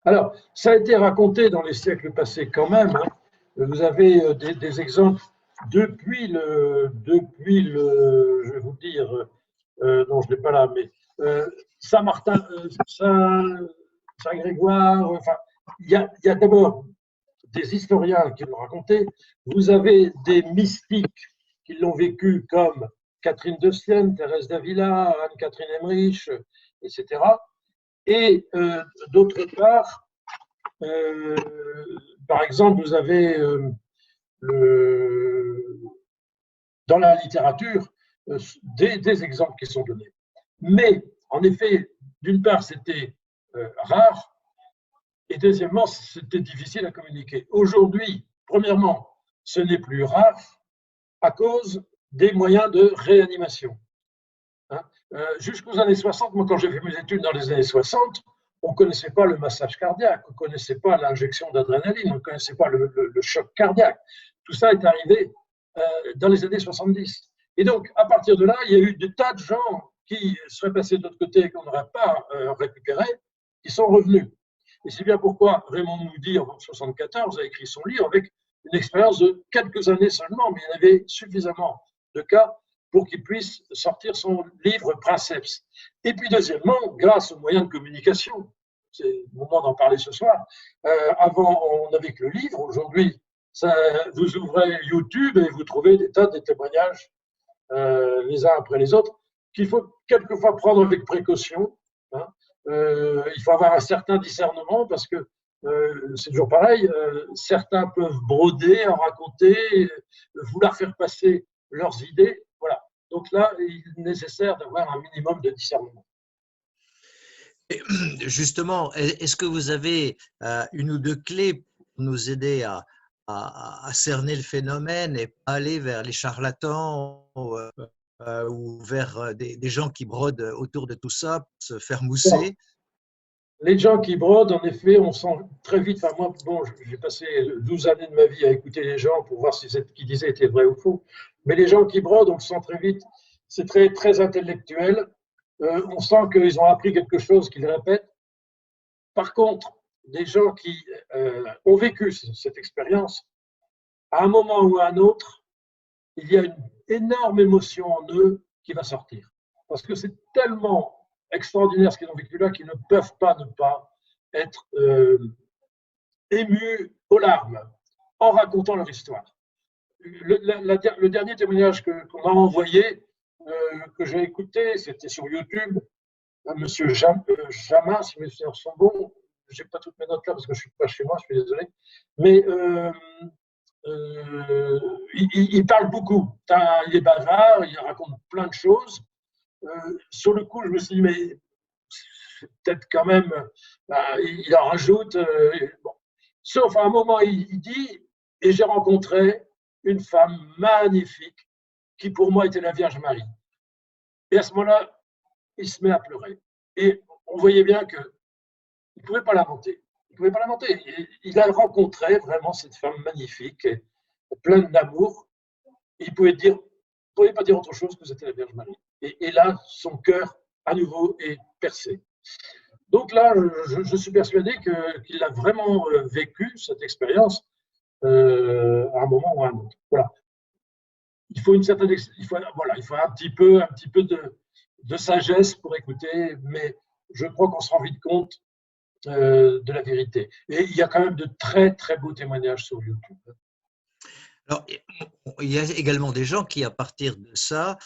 Alors, ça a été raconté dans les siècles passés quand même. Hein. Vous avez des exemples depuis le, je vais vous dire, non, je ne l'ai pas là, mais Saint-Martin, Saint-Grégoire, enfin, il y a d'abord des historiens qui l'ont raconté, vous avez des mystiques qui l'ont vécu comme Catherine de Sienne, Thérèse d'Avila, Anne-Catherine Emmerich, etc. Et d'autre part, par exemple, vous avez dans la littérature des exemples qui sont donnés. Mais en effet, d'une part, c'était rare, et deuxièmement, c'était difficile à communiquer. Aujourd'hui, premièrement, ce n'est plus rare à cause des moyens de réanimation. Hein, jusqu'aux années 60, moi quand j'ai fait mes études dans les années 60, on ne connaissait pas le massage cardiaque, on ne connaissait pas l'injection d'adrénaline, on ne connaissait pas le choc cardiaque. Tout ça est arrivé dans les années 70. Et donc, à partir de là, il y a eu des tas de gens qui seraient passés de l'autre côté et qu'on n'aurait pas récupéré, qui sont revenus. Et c'est bien pourquoi Raymond Moody, en 1974, a écrit son livre avec une expérience de quelques années seulement, mais il y en avait suffisamment de cas pour qu'il puisse sortir son livre Princeps. Et puis deuxièmement, grâce aux moyens de communication, c'est le moment d'en parler ce soir, avant on n'avait que le livre, aujourd'hui vous ouvrez YouTube et vous trouvez des tas de témoignages les uns après les autres, qu'il faut quelquefois prendre avec précaution. Hein. Il faut avoir un certain discernement parce que c'est toujours pareil, certains peuvent broder, en raconter, vouloir faire passer leurs idées. Voilà. Donc là, il est nécessaire d'avoir un minimum de discernement. Et justement, est-ce que vous avez une ou 2 clés pour nous aider à cerner le phénomène et pas aller vers les charlatans ou vers des gens qui brodent autour de tout ça pour se faire mousser? Les gens qui brodent, en effet, on sent très vite, enfin moi, bon, j'ai passé 12 années de ma vie à écouter les gens pour voir si ce qu'ils disaient était vrai ou faux, mais les gens qui brodent, on le sent très vite, c'est très, très intellectuel, on sent qu'ils ont appris quelque chose qu'ils répètent, Par contre, des gens qui ont vécu cette expérience, à un moment ou à un autre, il y a une énorme émotion en eux qui va sortir. Parce que c'est tellement extraordinaire ce qu'ils ont vécu là qu'ils ne peuvent pas ne pas être émus aux larmes en racontant leur histoire. Le dernier témoignage qu'on m'a envoyé, que j'ai écouté, c'était sur YouTube, Monsieur Jamin, si mes souvenirs sont bons, je n'ai pas toutes mes notes là parce que je ne suis pas chez moi, je suis désolé, mais il parle beaucoup, il est bavard, il raconte plein de choses. Sur le coup, je me suis dit, mais peut-être quand même, il en rajoute. Bon. Sauf à un moment, il dit, et j'ai rencontré une femme magnifique qui pour moi était la Vierge Marie. Et à ce moment-là, il se met à pleurer. Et on voyait bien qu'il ne pouvait pas l'inventer. Il ne pouvait pas l'inventer. Il a rencontré vraiment cette femme magnifique, pleine d'amour. Il ne pouvait pas dire autre chose que c'était la Vierge Marie. Et là, son cœur, à nouveau, est percé. Donc là, je suis persuadé qu'il a vraiment vécu cette expérience à un moment ou à un autre. Voilà. Il faut un petit peu de sagesse pour écouter, mais je crois qu'on se rend vite compte de la vérité. Et il y a quand même de très, très beaux témoignages sur YouTube. Alors, il y a également des gens qui, à partir de ça,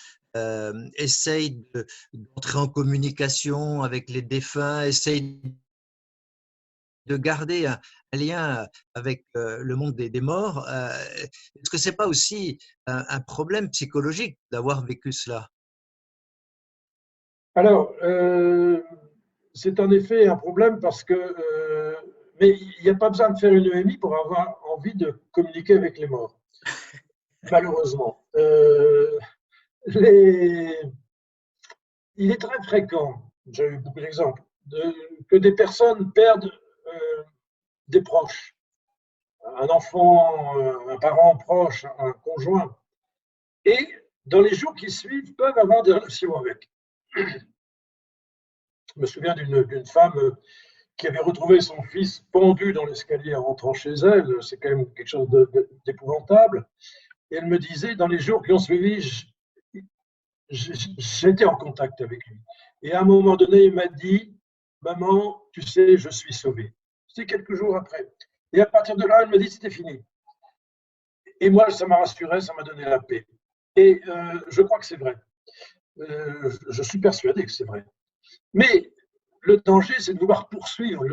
essayent d'entrer en communication avec les défunts, essayent de garder un lien avec le monde des morts. Est-ce que ce n'est pas aussi un problème psychologique d'avoir vécu cela? Alors, c'est en effet un problème parce que, mais il n'y a pas besoin de faire une EMI pour avoir envie de communiquer avec les morts, malheureusement. Il est très fréquent, j'ai eu beaucoup d'exemples, que des personnes perdent des proches, un enfant, un parent proche, un conjoint, et dans les jours qui suivent, peuvent avoir des relations avec. Je me souviens d'une femme qui avait retrouvé son fils pendu dans l'escalier en rentrant chez elle. C'est quand même quelque chose d'épouvantable. Et elle me disait, dans les jours qui ont suivi, j'étais en contact avec lui. Et à un moment donné, il m'a dit, maman, tu sais, je suis sauvé. C'était quelques jours après. Et à partir de là, elle me dit, c'était fini. Et moi, ça m'a rassuré, ça m'a donné la paix. Et je crois que c'est vrai. Je suis persuadé que c'est vrai. Mais le danger, c'est de vouloir poursuivre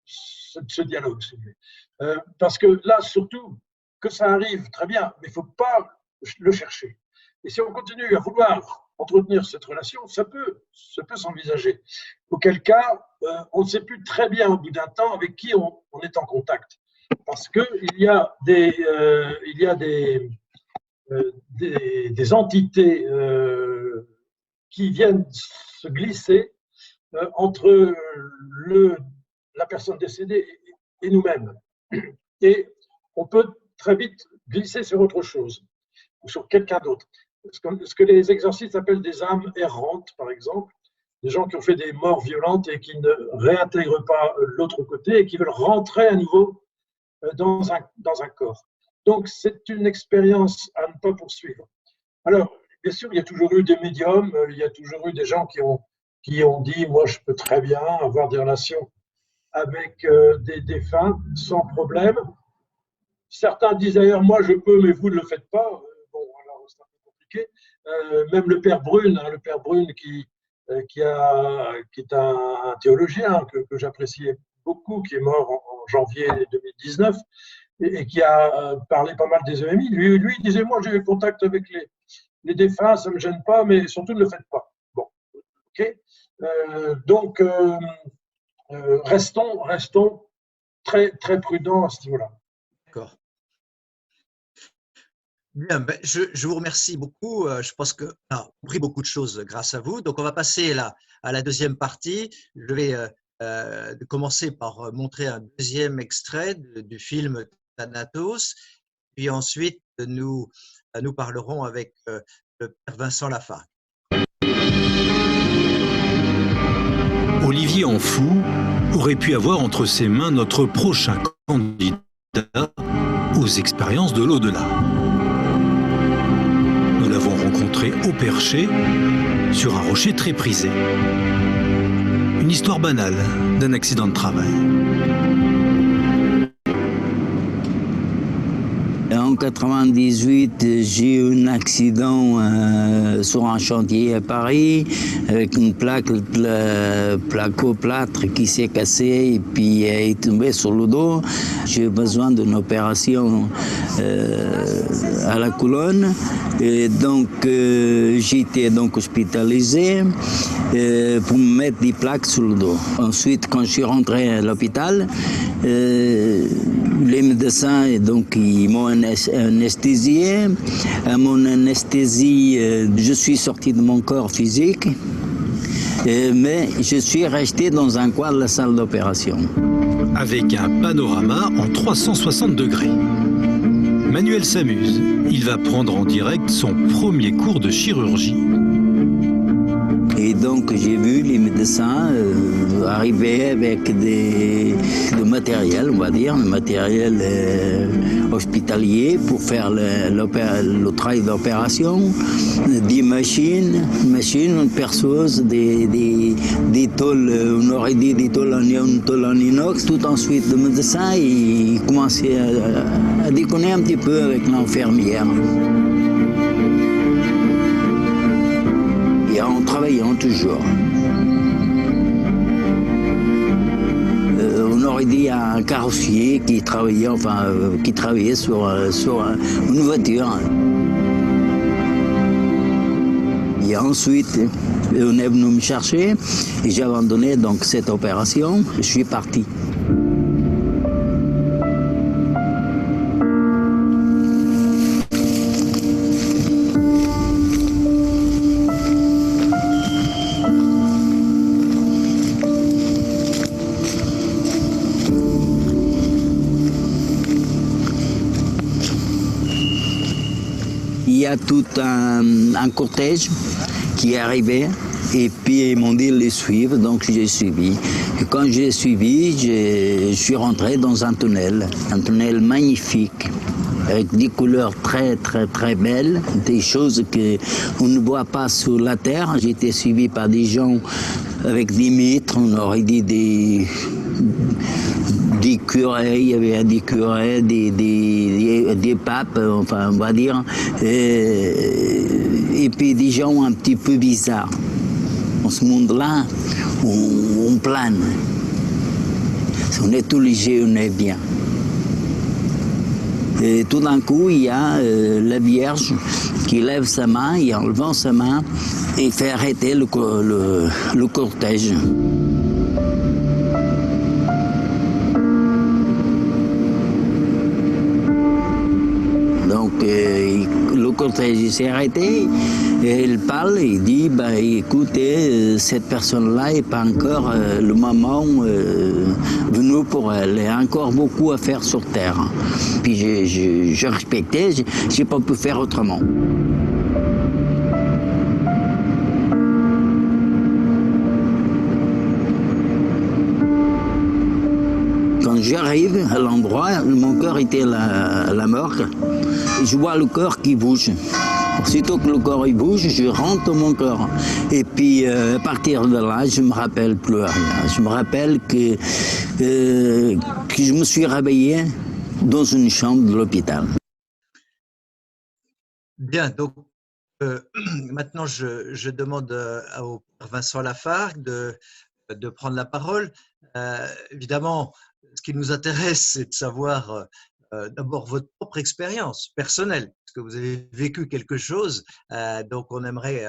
ce dialogue. Parce que là, surtout, que ça arrive, très bien, mais il ne faut pas le chercher. Et si on continue à vouloir entretenir cette relation, ça peut s'envisager. Auquel cas, on ne sait plus très bien au bout d'un temps avec qui on est en contact. Parce qu'il y a des entités qui viennent se glisser entre la personne décédée et nous-mêmes. Et on peut très vite glisser sur autre chose, ou sur quelqu'un d'autre. Ce que les exorcistes appellent des âmes errantes, par exemple, des gens qui ont fait des morts violentes et qui ne réintègrent pas l'autre côté et qui veulent rentrer à nouveau dans un corps. Donc, c'est une expérience à ne pas poursuivre. Alors, bien sûr, il y a toujours eu des médiums, il y a toujours eu des gens qui ont dit « moi, je peux très bien avoir des relations avec des défunts sans problème ». Certains disent d'ailleurs « moi, je peux, mais vous ne le faites pas ». Bon, alors, c'est un peu compliqué. Même le père Brune, qui est un théologien que j'appréciais beaucoup, qui est mort en janvier 2019, et qui a parlé pas mal des EMI, lui disait « moi, j'ai eu contact avec les défunts, ça ne me gêne pas, mais surtout ne le faites pas ». Bon, ok. Donc, restons très, très prudents à ce niveau-là. D'accord. Bien, ben, je vous remercie beaucoup. Je pense qu'on a compris beaucoup de choses grâce à vous. Donc, on va passer à la deuxième partie. Je vais commencer par montrer un deuxième extrait du film Thanatos. Puis ensuite, nous parlerons avec le père Vincent Lafargue. Olivier en fou aurait pu avoir entre ses mains notre prochain candidat aux expériences de l'au-delà. Nous l'avons rencontré au Perché, sur un rocher très prisé. Une histoire banale d'un accident de travail. En 98, j'ai eu un accident sur un chantier à Paris avec une plaque-au-plâtre qui s'est cassée et puis est tombée sur le dos. J'ai eu besoin d'une opération à la colonne et donc j'ai été hospitalisé pour me mettre des plaques sur le dos. Ensuite, quand je suis rentré à l'hôpital, les médecins ils m'ont anesthésié. À mon anesthésie, je suis sorti de mon corps physique, mais je suis resté dans un coin de la salle d'opération. Avec un panorama en 360 degrés. Manuel s'amuse. Il va prendre en direct son premier cours de chirurgie. Et donc j'ai vu les médecins arriver avec du matériel, on va dire, le matériel hospitalier pour faire le travail d'opération, des machines, une perceuse, des tôles, on aurait dit des tôles en inox. Tout ensuite, le médecin il commençait à déconner un petit peu avec l'infirmière. En travaillant toujours. On aurait dit un carrossier qui travaillait sur une voiture. Et ensuite, on est venu me chercher et j'ai abandonné cette opération. Je suis parti. Il y a tout un cortège qui est arrivé et puis ils m'ont dit de les suivre, donc j'ai suivi. Et quand j'ai suivi, je suis rentré dans un tunnel magnifique, avec des couleurs très très très belles, des choses qu'on ne voit pas sur la terre. J'ai été suivi par des gens avec des mitres, on aurait dit des curés, il y avait des curés, des papes, enfin on va dire, et puis des gens un petit peu bizarres. Dans ce monde-là, on plane. Si on est tout léger, on est bien. Et tout d'un coup, il y a la Vierge qui lève sa main, et en levant sa main, il fait arrêter le cortège. Donc, le cortège s'est arrêté et il parle, il dit écoutez, cette personne-là n'est pas encore le moment venu pour elle. Il y a encore beaucoup à faire sur Terre. Puis je respectais, je n'ai pas pu faire autrement. Quand j'arrive à l'endroit, mon cœur était à la morgue, et je vois le corps qui bouge. Aussitôt que le corps il bouge, je rentre dans mon corps. Et puis à partir de là, je ne me rappelle plus rien. Je me rappelle que je me suis réveillé dans une chambre de l'hôpital. Bien, donc maintenant je demande au père Vincent Lafargue de prendre la parole. Évidemment, ce qui nous intéresse, c'est de savoir d'abord votre propre expérience personnelle, parce que vous avez vécu quelque chose, donc on aimerait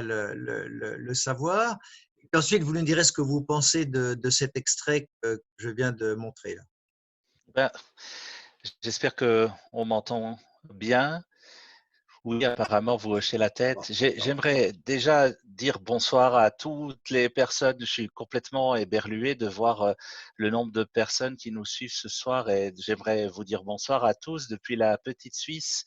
le savoir. Et ensuite, vous nous direz ce que vous pensez de cet extrait que je viens de montrer là. Ben, j'espère qu'on m'entend bien. Oui, apparemment, vous hochez la tête. J'aimerais déjà dire bonsoir à toutes les personnes. Je suis complètement éberlué de voir le nombre de personnes qui nous suivent ce soir et j'aimerais vous dire bonsoir à tous depuis la petite Suisse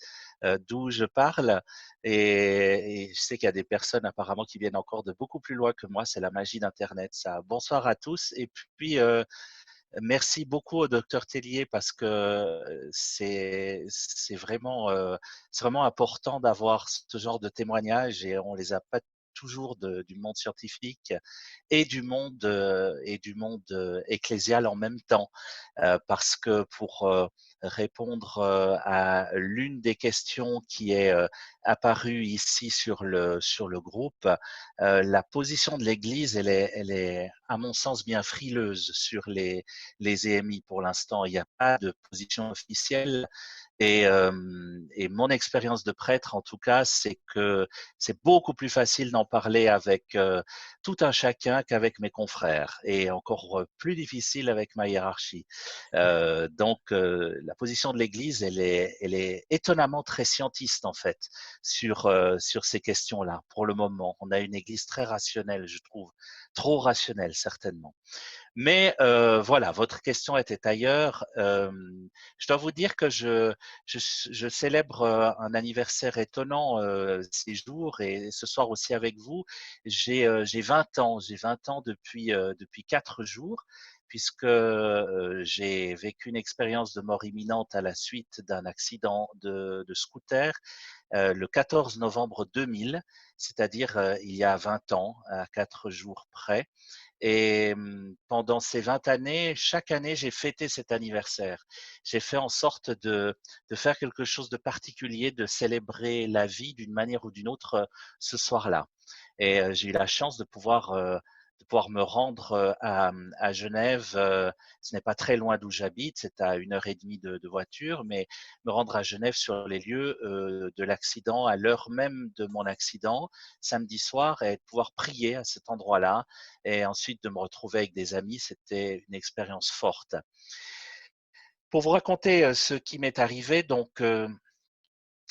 d'où je parle. Et je sais qu'il y a des personnes apparemment qui viennent encore de beaucoup plus loin que moi. C'est la magie d'Internet, ça. Bonsoir à tous. Et puis, merci beaucoup au docteur Tellier parce que c'est vraiment important d'avoir ce genre de témoignages et on les a pas toujours du monde scientifique et du monde ecclésial en même temps, parce que pour répondre à l'une des questions qui est apparue ici sur le groupe, la position de l'Église, elle est à mon sens bien frileuse sur les EMI pour l'instant. Il n'y a pas de position officielle. Et mon expérience de prêtre, en tout cas, c'est que c'est beaucoup plus facile d'en parler avec tout un chacun qu'avec mes confrères, et encore plus difficile avec ma hiérarchie. Donc, la position de l'Église, elle est étonnamment très scientiste, en fait, sur ces questions-là. Pour le moment, on a une Église très rationnelle, je trouve, trop rationnelle, certainement. Mais voilà, votre question était ailleurs. Je dois vous dire que je célèbre un anniversaire étonnant ces jours, et ce soir aussi avec vous. J'ai 20 ans. J'ai 20 ans depuis 4 jours, puisque j'ai vécu une expérience de mort imminente à la suite d'un accident de scooter le 14 novembre 2000, c'est-à-dire il y a 20 ans, à 4 jours près. Et pendant ces 20 années, chaque année, j'ai fêté cet anniversaire. J'ai fait en sorte de faire quelque chose de particulier, de célébrer la vie d'une manière ou d'une autre ce soir-là. Et j'ai eu la chance de pouvoir me rendre à Genève. Ce n'est pas très loin d'où j'habite, c'est à 1h30 de voiture, mais me rendre à Genève sur les lieux de l'accident, à l'heure même de mon accident, samedi soir, et de pouvoir prier à cet endroit-là, et ensuite de me retrouver avec des amis, c'était une expérience forte. Pour vous raconter ce qui m'est arrivé, donc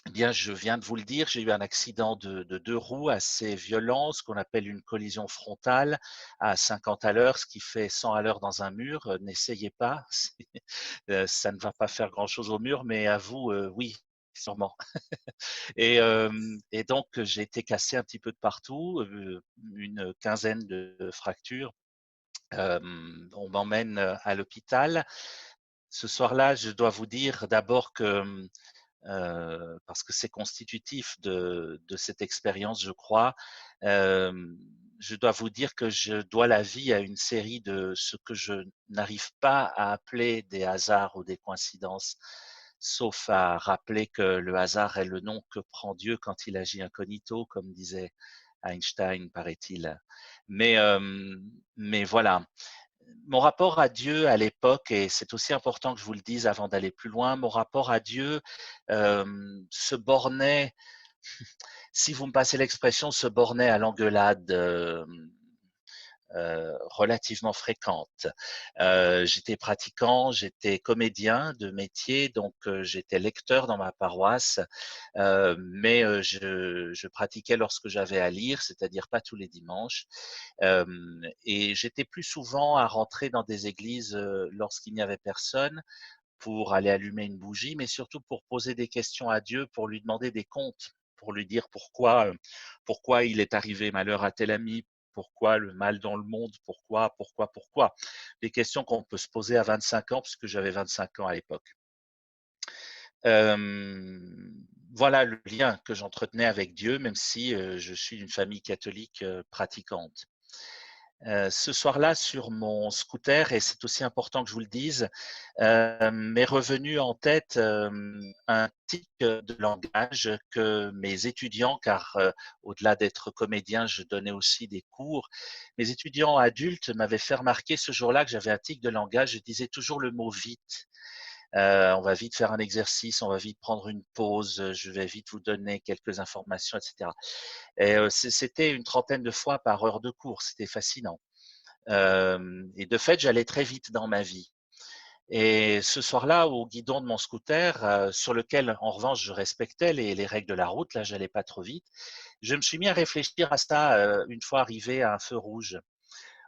eh bien, je viens de vous le dire, j'ai eu un accident de 2 roues assez violent, ce qu'on appelle une collision frontale à 50 à l'heure, ce qui fait 100 à l'heure dans un mur. N'essayez pas, ça ne va pas faire grand-chose au mur, mais à vous, oui, sûrement. Et donc, j'ai été cassé un petit peu de partout, une quinzaine de fractures. On m'emmène à l'hôpital. Ce soir-là, je dois vous dire d'abord que parce que c'est constitutif de cette expérience, je crois. Je dois vous dire que je dois la vie à une série de ce que je n'arrive pas à appeler des hasards ou des coïncidences, sauf à rappeler que le hasard est le nom que prend Dieu quand il agit incognito, comme disait Einstein, paraît-il. Mais voilà. Mon rapport à Dieu à l'époque, et c'est aussi important que je vous le dise avant d'aller plus loin, mon rapport à Dieu se bornait, si vous me passez l'expression, se bornait à l'engueulade relativement fréquente. J'étais pratiquant, j'étais comédien de métier, donc j'étais lecteur dans ma paroisse, mais je pratiquais lorsque j'avais à lire, c'est-à-dire pas tous les dimanches. Et j'étais plus souvent à rentrer dans des églises lorsqu'il n'y avait personne, pour aller allumer une bougie, mais surtout pour poser des questions à Dieu, pour lui demander des comptes, pour lui dire pourquoi il est arrivé malheur à tel ami, pourquoi le mal dans le monde, pourquoi. Des questions qu'on peut se poser à 25 ans, puisque j'avais 25 ans à l'époque. Voilà le lien que j'entretenais avec Dieu, même si je suis d'une famille catholique pratiquante. Ce soir-là, sur mon scooter, et c'est aussi important que je vous le dise, m'est revenu en tête un tic de langage que mes étudiants, car au-delà d'être comédien, je donnais aussi des cours, mes étudiants adultes m'avaient fait remarquer ce jour-là que j'avais un tic de langage. Je disais toujours le mot vite. On va vite faire un exercice, on va vite prendre une pause, je vais vite vous donner quelques informations, etc. Et c'était une trentaine de fois par heure de cours, c'était fascinant. Et de fait, j'allais très vite dans ma vie. Et ce soir-là, au guidon de mon scooter, sur lequel, en revanche, je respectais les règles de la route, là, j'allais pas trop vite, je me suis mis à réfléchir à ça une fois arrivé à un feu rouge.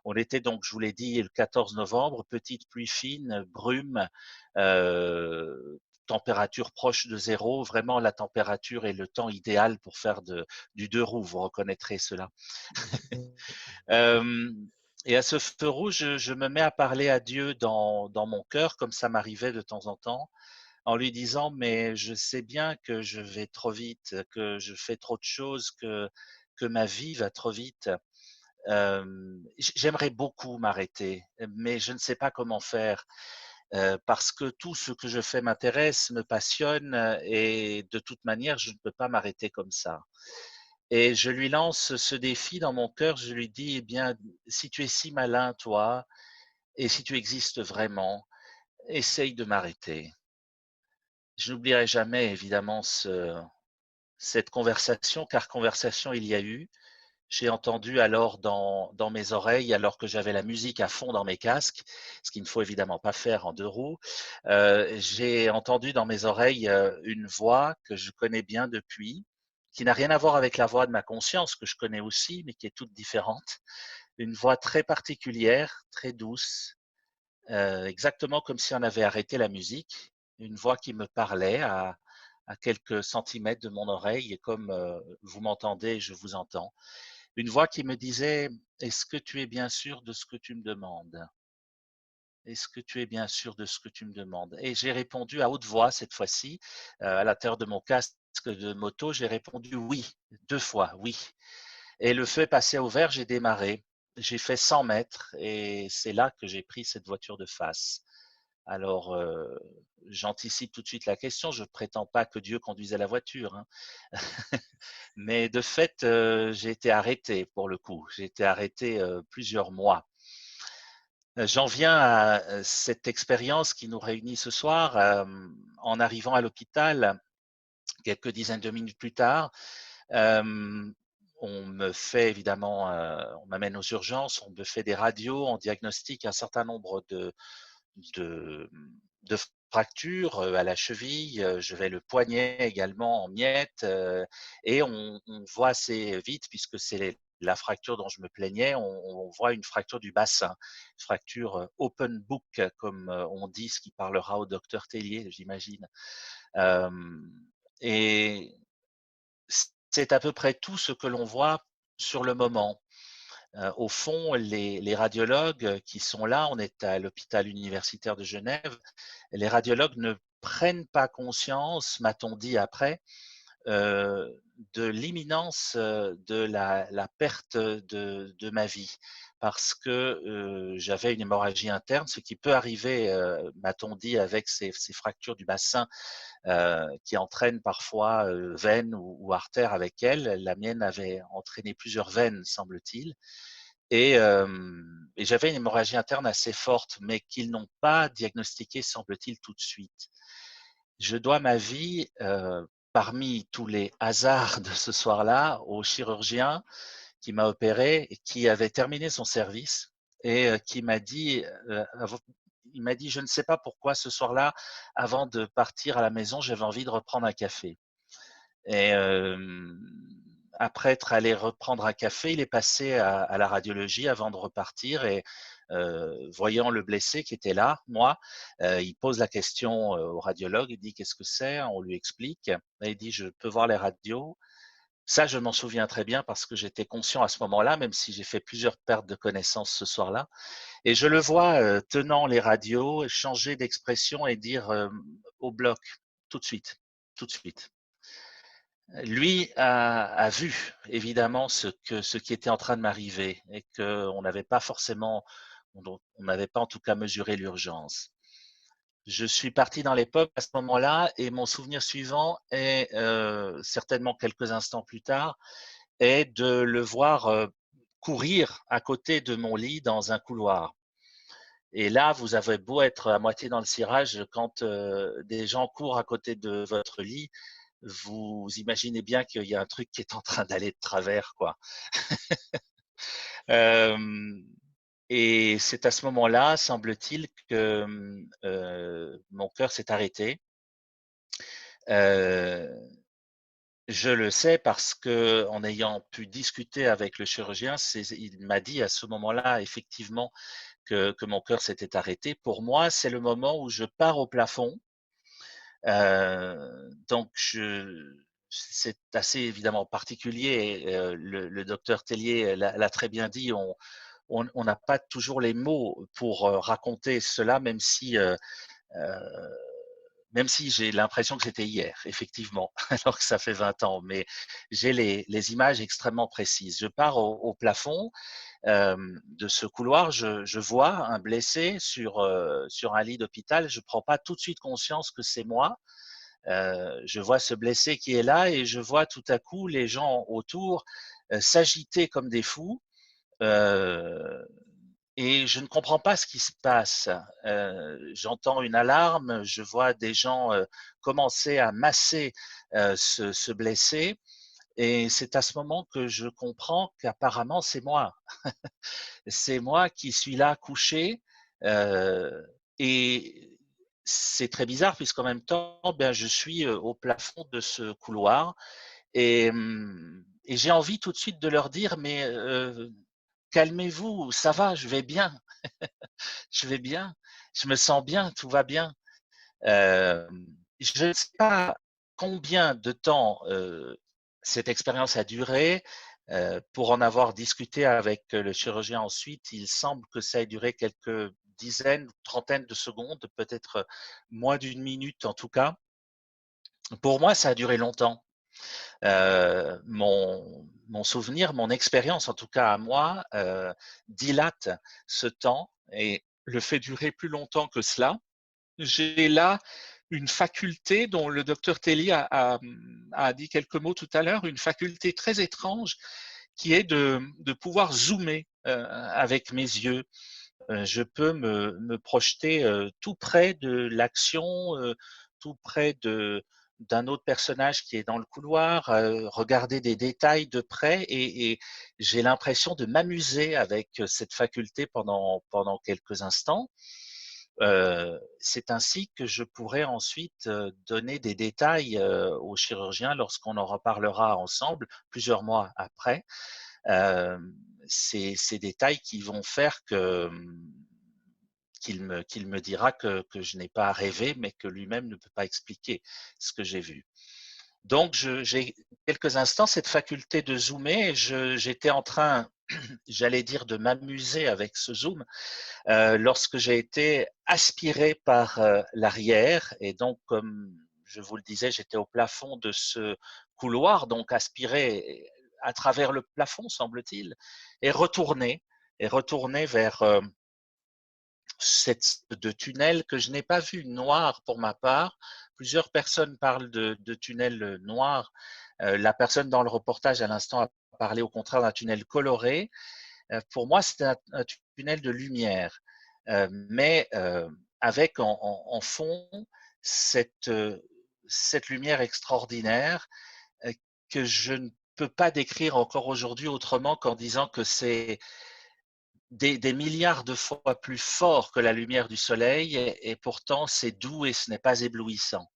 On était donc, je vous l'ai dit, le 14 novembre, petite pluie fine, brume, température proche de zéro, vraiment la température et le temps idéal pour faire du 2 roues, vous reconnaîtrez cela. Et à ce feu rouge, je me mets à parler à Dieu dans mon cœur, comme ça m'arrivait de temps en temps, en lui disant, mais je sais bien que je vais trop vite, que je fais trop de choses, que ma vie va trop vite. J'aimerais beaucoup m'arrêter, mais je ne sais pas comment faire. Parce que tout ce que je fais m'intéresse, me passionne et de toute manière, je ne peux pas m'arrêter comme ça. Et je lui lance ce défi dans mon cœur, je lui dis, eh bien, si tu es si malin, toi, et si tu existes vraiment, essaye de m'arrêter. Je n'oublierai jamais, évidemment, cette conversation, car conversation il y a eu. J'ai entendu alors dans mes oreilles, alors que j'avais la musique à fond dans mes casques, ce qu'il ne faut évidemment pas faire en 2 roues, j'ai entendu dans mes oreilles une voix que je connais bien depuis, qui n'a rien à voir avec la voix de ma conscience, que je connais aussi, mais qui est toute différente. Une voix très particulière, très douce, exactement comme si on avait arrêté la musique. Une voix qui me parlait à quelques centimètres de mon oreille, et comme vous m'entendez, je vous entends. Une voix qui me disait: «Est-ce que tu es bien sûr de ce que tu me demandes? Est-ce que tu es bien sûr de ce que tu me demandes?» Et j'ai répondu à haute voix cette fois-ci, à l'intérieur de mon casque de moto, j'ai répondu: «Oui», 2 fois, «oui». Et le feu est passé au vert, j'ai démarré. J'ai fait 100 mètres et c'est là que j'ai pris cette voiture de face. Alors, j'anticipe tout de suite la question, je ne prétends pas que Dieu conduisait la voiture, hein. Mais de fait, j'ai été arrêté pour le coup. J'ai été arrêté, plusieurs mois. J'en viens à, cette expérience qui nous réunit ce soir, en arrivant à l'hôpital, quelques dizaines de minutes plus tard, on me fait évidemment, on m'amène aux urgences, on me fait des radios, on diagnostique un certain nombre de de fractures, à la cheville, je vais le poignet également en miettes, et on voit assez vite puisque c'est la fracture dont je me plaignais, on voit une fracture du bassin, fracture, open book comme, on dit, ce qui parlera au docteur Tellier, j'imagine. Hem et c'est à peu près tout ce que l'on voit sur le moment. Au fond, les radiologues qui sont là, on est à l'hôpital universitaire de Genève, les radiologues ne prennent pas conscience, m'a-t-on dit après, de l'imminence de la perte de ma vie. Parce que j'avais une hémorragie interne, ce qui peut arriver, m'a-t-on dit, avec ces fractures du bassin qui entraînent parfois veines ou artères avec elles. La mienne avait entraîné plusieurs veines, semble-t-il. Et j'avais une hémorragie interne assez forte, mais qu'ils n'ont pas diagnostiquée, semble-t-il, tout de suite. Je dois ma vie, parmi tous les hasards de ce soir-là, au chirurgien qui m'a opéré et qui avait terminé son service et qui m'a dit, il m'a dit: «Je ne sais pas pourquoi ce soir-là, avant de partir à la maison, j'avais envie de reprendre un café». Et après être allé reprendre un café, il est passé à la radiologie avant de repartir et voyant le blessé qui était là, moi, il pose la question, au radiologue, il dit: «Qu'est-ce que c'est?» On lui explique et il dit: «Je peux voir les radios?» Ça, je m'en souviens très bien parce que j'étais conscient à ce moment-là, même si j'ai fait plusieurs pertes de connaissance ce soir-là. Et je le vois, tenant les radios, changer d'expression et dire, au bloc: «Tout de suite, tout de suite». Lui a vu évidemment ce qui était en train de m'arriver et qu'on n'avait pas forcément, on n'avait pas en tout cas mesuré l'urgence. Je suis parti dans les pommes à ce moment-là et mon souvenir suivant est, certainement quelques instants plus tard, est de le voir, courir à côté de mon lit dans un couloir. Et là, vous avez beau être à moitié dans le cirage, quand, des gens courent à côté de votre lit, vous imaginez bien qu'il y a un truc qui est en train d'aller de travers, quoi. Hem Et c'est à ce moment-là, semble-t-il, que, mon cœur s'est arrêté. Heu, je le sais parce qu'en ayant pu discuter avec le chirurgien, il m'a dit à ce moment-là, effectivement, que mon cœur s'était arrêté. Pour moi, c'est le moment où je pars au plafond, Donc, c'est assez évidemment particulier. Le docteur Tellier l'a très bien dit. On n'a pas toujours les mots pour raconter cela, même si j'ai l'impression que c'était hier, effectivement, alors que ça fait 20 ans. Mais j'ai les images extrêmement précises. Je pars au plafond de ce couloir, je vois un blessé sur un lit d'hôpital. Je ne prends pas tout de suite conscience que c'est moi. Je vois ce blessé qui est là et je vois tout à coup les gens autour s'agiter comme des fous. Et je ne comprends pas ce qui se passe. J'entends une alarme, je vois des gens commencer à masser ce blessé. Et c'est à ce moment que je comprends qu'apparemment c'est moi. C'est moi qui suis là couché. Et c'est très bizarre puisqu'en même temps, ben, je suis au plafond de ce couloir. Et j'ai envie tout de suite de leur dire, mais calmez-vous, ça va, je vais bien, je vais bien, je me sens bien, tout va bien. Je ne sais pas combien de temps cette expérience a duré. Pour en avoir discuté avec le chirurgien ensuite, il semble que ça ait duré quelques dizaines, trentaines de secondes, peut-être moins d'une minute en tout cas. Pour moi, ça a duré longtemps. Mon souvenir, mon expérience, en tout cas à moi, dilate ce temps et le fait durer plus longtemps que cela. J'ai là une faculté dont le docteur Tellier a dit quelques mots tout à l'heure, une faculté très étrange qui est de pouvoir zoomer avec mes yeux. Je peux me projeter tout près de l'action, tout près d'un autre personnage qui est dans le couloir, regarder des détails de près et j'ai l'impression de m'amuser avec cette faculté pendant quelques instants. C'est ainsi que je pourrais ensuite donner des détails au chirurgien lorsqu'on en reparlera ensemble plusieurs mois après. Ces détails qui vont faire qu'il me dira que je n'ai pas rêvé, mais que lui-même ne peut pas expliquer ce que j'ai vu. Donc, j'ai quelques instants cette faculté de zoomer et j'étais en train, j'allais dire, de m'amuser avec ce zoom lorsque j'ai été aspiré par l'arrière. Et donc, comme je vous le disais, j'étais au plafond de ce couloir, donc aspiré à travers le plafond, semble-t-il, et retourné vers cette de tunnel que je n'ai pas vu noir pour ma part. Plusieurs personnes parlent de tunnel noir. La personne dans le reportage à l'instant a parlé au contraire d'un tunnel coloré. Pour moi, c'était un tunnel de lumière, mais avec en fond cette lumière extraordinaire que je ne peux pas décrire encore aujourd'hui autrement qu'en disant que c'est des milliards de fois plus fort que la lumière du soleil et pourtant c'est doux et ce n'est pas éblouissant.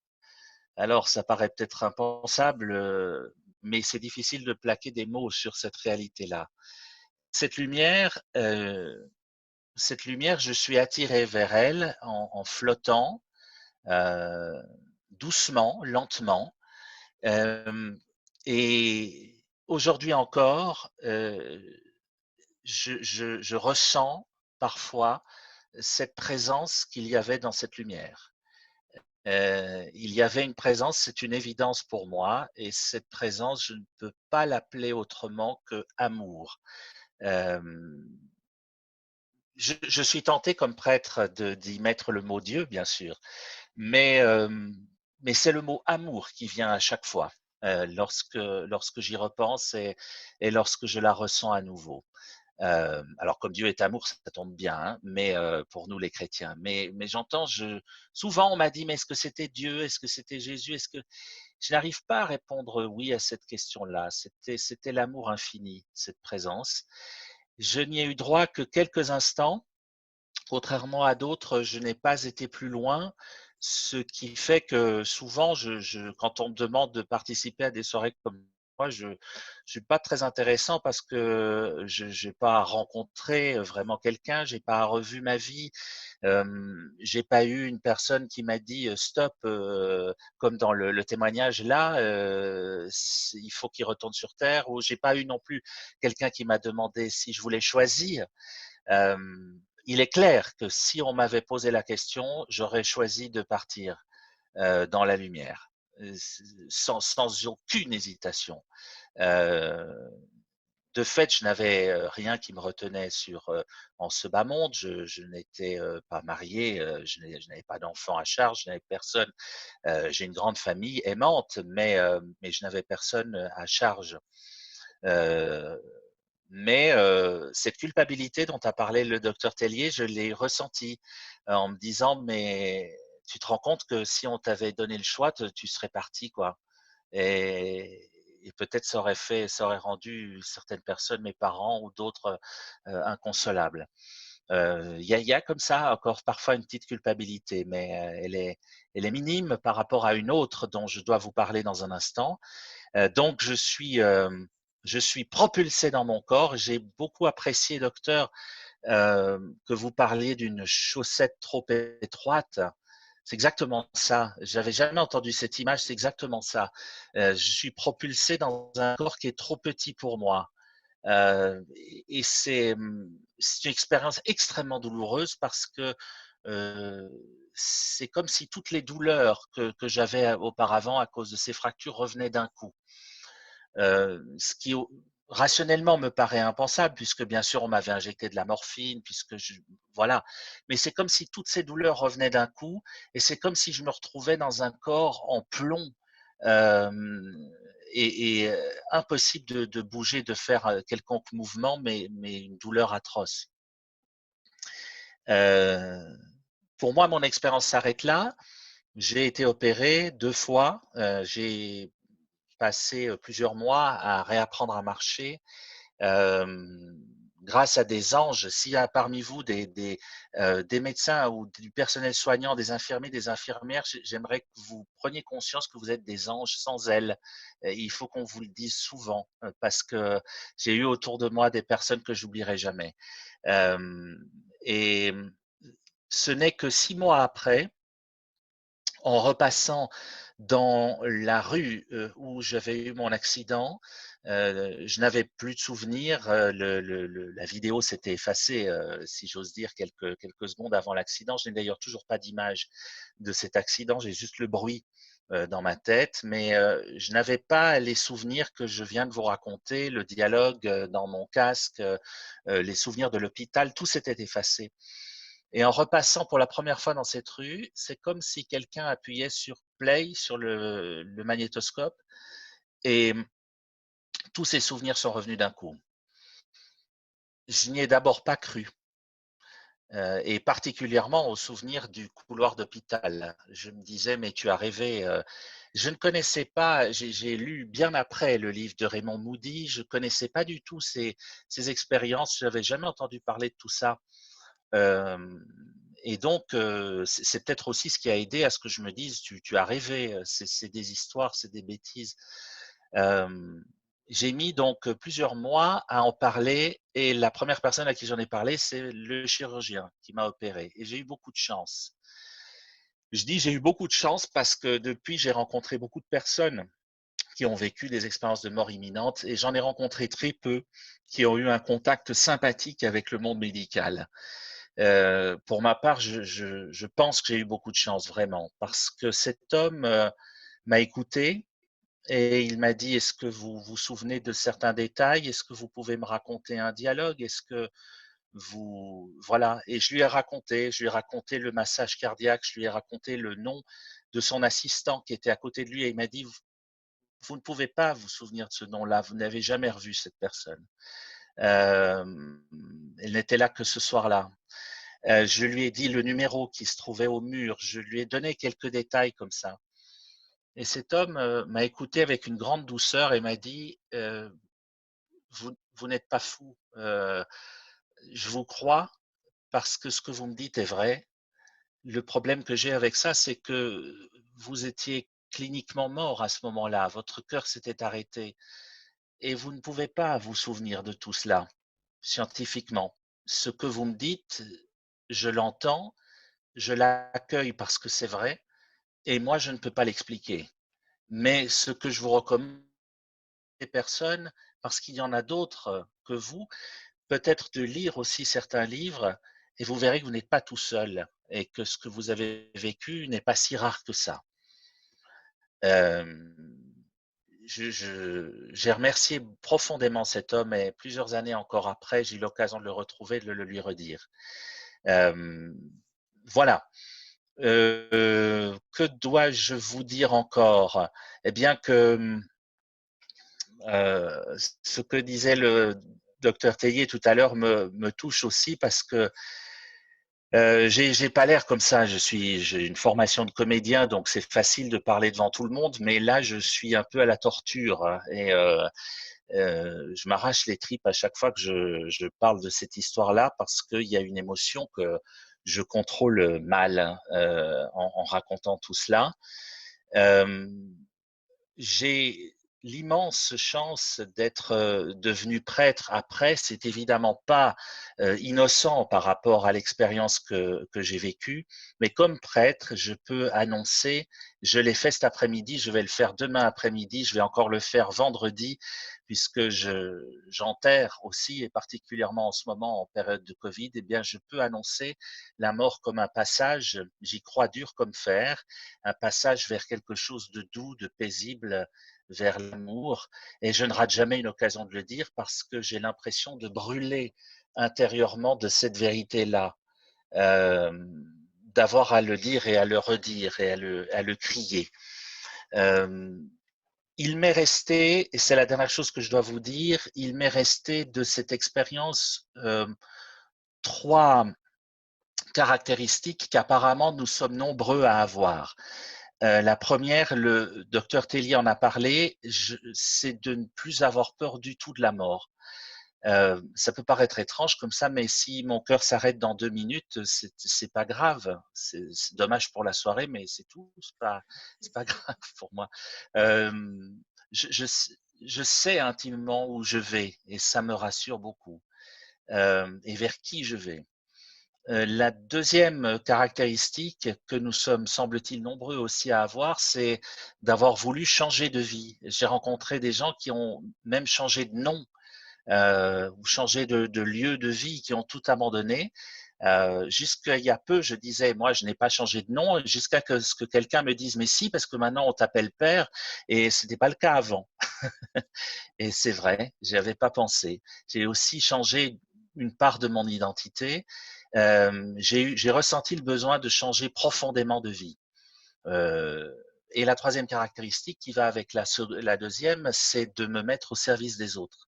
Alors ça paraît peut-être impensable, mais c'est difficile de plaquer des mots sur cette réalité-là. Cette lumière, je suis attiré vers elle en flottant, doucement, lentement. Et aujourd'hui encore, je ressens parfois cette présence qu'il y avait dans cette lumière. Il y avait une présence, c'est une évidence pour moi, et cette présence, je ne peux pas l'appeler autrement que amour. Je suis tenté comme prêtre d'y mettre le mot Dieu, bien sûr, mais c'est le mot amour qui vient à chaque fois lorsque j'y repense et lorsque je la ressens à nouveau. Alors comme Dieu est amour, ça tombe bien, hein, mais pour nous les chrétiens. Mais j'entends, souvent on m'a dit, mais est-ce que c'était Dieu, est-ce que c'était Jésus, est-ce que je n'arrive pas à répondre oui à cette question-là. C'était l'amour infini, cette présence. Je n'y ai eu droit que quelques instants. Contrairement à d'autres, je n'ai pas été plus loin, ce qui fait que souvent, quand on me demande de participer à des soirées comme moi, je suis pas très intéressant parce que je n'ai pas rencontré vraiment quelqu'un, j'ai pas revu ma vie, j'ai pas eu une personne qui m'a dit stop, comme dans le témoignage là, il faut qu'il retourne sur Terre, ou j'ai pas eu non plus quelqu'un qui m'a demandé si je voulais choisir. Il est clair que si on m'avait posé la question, j'aurais choisi de partir dans la lumière, sans aucune hésitation. De fait, je n'avais rien qui me retenait en ce bas monde. Je n'étais pas marié, je n'avais pas d'enfant à charge, je n'avais personne. J'ai une grande famille aimante, mais je n'avais personne à charge. Mais cette culpabilité dont a parlé le docteur Tellier, je l'ai ressentie en me disant, mais tu te rends compte que si on t'avait donné le choix, tu serais parti, quoi. Et peut-être ça aurait rendu certaines personnes, mes parents ou d'autres, inconsolables. Il y a comme ça encore parfois une petite culpabilité, mais elle est minime par rapport à une autre dont je dois vous parler dans un instant. Donc je suis propulsé dans mon corps. J'ai beaucoup apprécié, docteur, que vous parliez d'une chaussette trop étroite. C'est exactement ça. J'avais jamais entendu cette image. C'est exactement ça. Je suis propulsé dans un corps qui est trop petit pour moi. Et c'est une expérience extrêmement douloureuse parce que c'est comme si toutes les douleurs que j'avais auparavant à cause de ces fractures revenaient d'un coup. Ce qui rationnellement me paraît impensable, puisque bien sûr on m'avait injecté de la morphine, voilà. Mais c'est comme si toutes ces douleurs revenaient d'un coup, et c'est comme si je me retrouvais dans un corps en plomb, et impossible de bouger, de faire quelconque mouvement, mais une douleur atroce. Pour moi, mon expérience s'arrête là. J'ai été opéré 2 fois. J'ai passé plusieurs mois à réapprendre à marcher. Grâce à des anges, s'il y a parmi vous des médecins ou du personnel soignant, des infirmiers, des infirmières, j'aimerais que vous preniez conscience que vous êtes des anges sans ailes. Il faut qu'on vous le dise souvent, parce que j'ai eu autour de moi des personnes que j'oublierai jamais. Et ce n'est que 6 mois après, en repassant dans la rue où j'avais eu mon accident, je n'avais plus de souvenirs. La vidéo s'était effacée, si j'ose dire, quelques secondes avant l'accident. Je n'ai d'ailleurs toujours pas d'image de cet accident. J'ai juste le bruit dans ma tête, mais je n'avais pas les souvenirs que je viens de vous raconter, le dialogue dans mon casque, les souvenirs de l'hôpital, tout s'était effacé. Et en repassant pour la première fois dans cette rue, c'est comme si quelqu'un appuyait sur play sur le magnétoscope, et tous ces souvenirs sont revenus d'un coup. Je n'y ai d'abord pas cru, et particulièrement au souvenir du couloir d'hôpital. Je me disais, mais tu as rêvé. Je ne connaissais pas, j'ai lu bien après le livre de Raymond Moody, je ne connaissais pas du tout ces expériences, je n'avais jamais entendu parler de tout ça. Et donc, c'est peut-être aussi ce qui a aidé à ce que je me dise, tu as rêvé, c'est des histoires, c'est des bêtises. J'ai mis donc plusieurs mois à en parler, et la première personne à qui j'en ai parlé, c'est le chirurgien qui m'a opéré. Et j'ai eu beaucoup de chance. Je dis j'ai eu beaucoup de chance parce que depuis, j'ai rencontré beaucoup de personnes qui ont vécu des expériences de mort imminente, et j'en ai rencontré très peu qui ont eu un contact sympathique avec le monde médical. Pour ma part, je pense que j'ai eu beaucoup de chance, vraiment, parce que cet homme m'a écouté et il m'a dit, est-ce que vous vous souvenez de certains détails? Est-ce que vous pouvez me raconter un dialogue? Est-ce que vous… Voilà. Et je lui ai raconté le massage cardiaque, je lui ai raconté le nom de son assistant qui était à côté de lui, et il m'a dit, vous ne pouvez pas vous souvenir de ce nom-là, vous n'avez jamais revu cette personne. Elle n'était là que ce soir-là. Je lui ai dit le numéro qui se trouvait au mur, je lui ai donné quelques détails comme ça. Et cet homme m'a écouté avec une grande douceur et m'a dit, vous n'êtes pas fou, je vous crois parce que ce que vous me dites est vrai. Le problème que j'ai avec ça, c'est que vous étiez cliniquement mort à ce moment-là, votre cœur s'était arrêté. et vous ne pouvez pas vous souvenir de tout cela scientifiquement. Ce que vous me dites, je l'entends, je l'accueille parce que c'est vrai, et moi, je ne peux pas l'expliquer. Mais ce que je vous recommande, des personnes, parce qu'il y en a d'autres que vous, peut-être de lire aussi certains livres, et vous verrez que vous n'êtes pas tout seul, et que ce que vous avez vécu n'est pas si rare que ça. J'ai remercié profondément cet homme, et plusieurs années encore après, j'ai eu l'occasion de le retrouver, de le lui redire. Voilà. Que dois-je vous dire encore? Eh bien que ce que disait le docteur Tellier tout à l'heure me touche aussi, parce que j'ai pas l'air comme ça. J'ai une formation de comédien, donc c'est facile de parler devant tout le monde, mais là je suis un peu à la torture, hein, et je m'arrache les tripes à chaque fois que je parle de cette histoire-là, parce qu'il y a une émotion que je contrôle mal, hein, en racontant tout cela. J'ai l'immense chance d'être devenu prêtre après. C'est évidemment pas innocent par rapport à l'expérience que j'ai vécue, mais comme prêtre, je peux annoncer, je l'ai fait cet après-midi, je vais le faire demain après-midi, je vais encore le faire vendredi, puisque j'enterre aussi, et particulièrement en ce moment en période de Covid, eh bien je peux annoncer la mort comme un passage, j'y crois dur comme fer, un passage vers quelque chose de doux, de paisible, vers l'amour. Et je ne rate jamais une occasion de le dire, parce que j'ai l'impression de brûler intérieurement de cette vérité-là, d'avoir à le dire et à le redire et à le crier. Il m'est resté, et c'est la dernière chose que je dois vous dire, il m'est resté de cette expérience 3 caractéristiques qu'apparemment nous sommes nombreux à avoir. La première, le docteur Tellier en a parlé, c'est de ne plus avoir peur du tout de la mort. Ça peut paraître étrange comme ça, mais si mon cœur s'arrête dans 2 minutes, c'est pas grave. C'est dommage pour la soirée, mais c'est tout. C'est pas grave pour moi. Je sais intimement où je vais, et ça me rassure beaucoup, et vers qui je vais. La deuxième caractéristique que nous sommes, semble-t-il, nombreux aussi à avoir, c'est d'avoir voulu changer de vie. J'ai rencontré des gens qui ont même changé de nom, ou changé de lieu de vie, qui ont tout abandonné. Jusqu'à il y a peu, je disais, moi, je n'ai pas changé de nom, jusqu'à ce que quelqu'un me dise, mais si, parce que maintenant on t'appelle père, et c'était pas le cas avant. Et c'est vrai, j'y avais pas pensé. J'ai aussi changé une part de mon identité. J'ai ressenti le besoin de changer profondément de vie. Et la troisième caractéristique qui va avec la deuxième, c'est de me mettre au service des autres.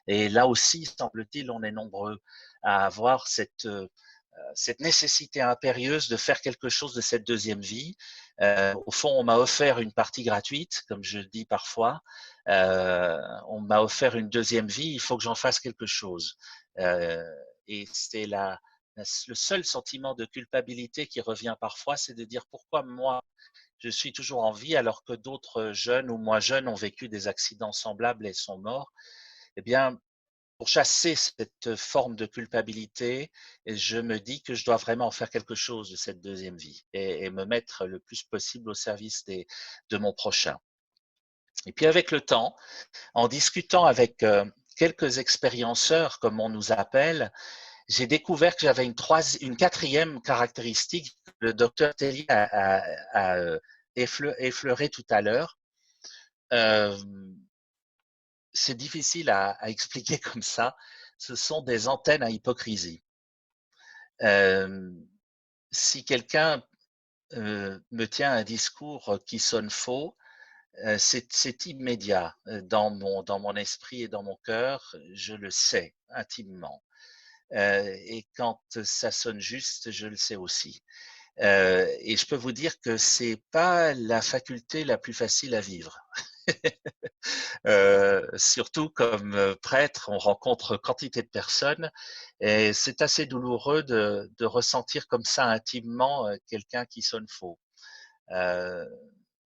Et là aussi, semble-t-il, on est nombreux à avoir cette nécessité impérieuse de faire quelque chose de cette deuxième vie. Au fond, on m'a offert une partie gratuite, comme je dis parfois. On m'a offert une deuxième vie, il faut que j'en fasse quelque chose. Et c'est le seul sentiment de culpabilité qui revient parfois, c'est de dire pourquoi moi, je suis toujours en vie alors que d'autres jeunes ou moins jeunes ont vécu des accidents semblables et sont morts. Eh bien, pour chasser cette forme de culpabilité, je me dis que je dois vraiment faire quelque chose de cette deuxième vie, et me mettre le plus possible au service de mon prochain. Et puis avec le temps, en discutant avec quelques expérienceurs, comme on nous appelle, j'ai découvert que j'avais une quatrième caractéristique que le docteur Tellier a effleuré tout à l'heure. C'est difficile à expliquer comme ça. Ce sont des antennes à hypocrisie. Si quelqu'un me tient un discours qui sonne faux, c'est immédiat dans mon esprit et dans mon cœur, je le sais intimement. Et quand ça sonne juste, je le sais aussi. Et je peux vous dire que c'est pas la faculté la plus facile à vivre. Surtout comme prêtre, on rencontre quantité de personnes, et c'est assez douloureux de ressentir comme ça intimement quelqu'un qui sonne faux.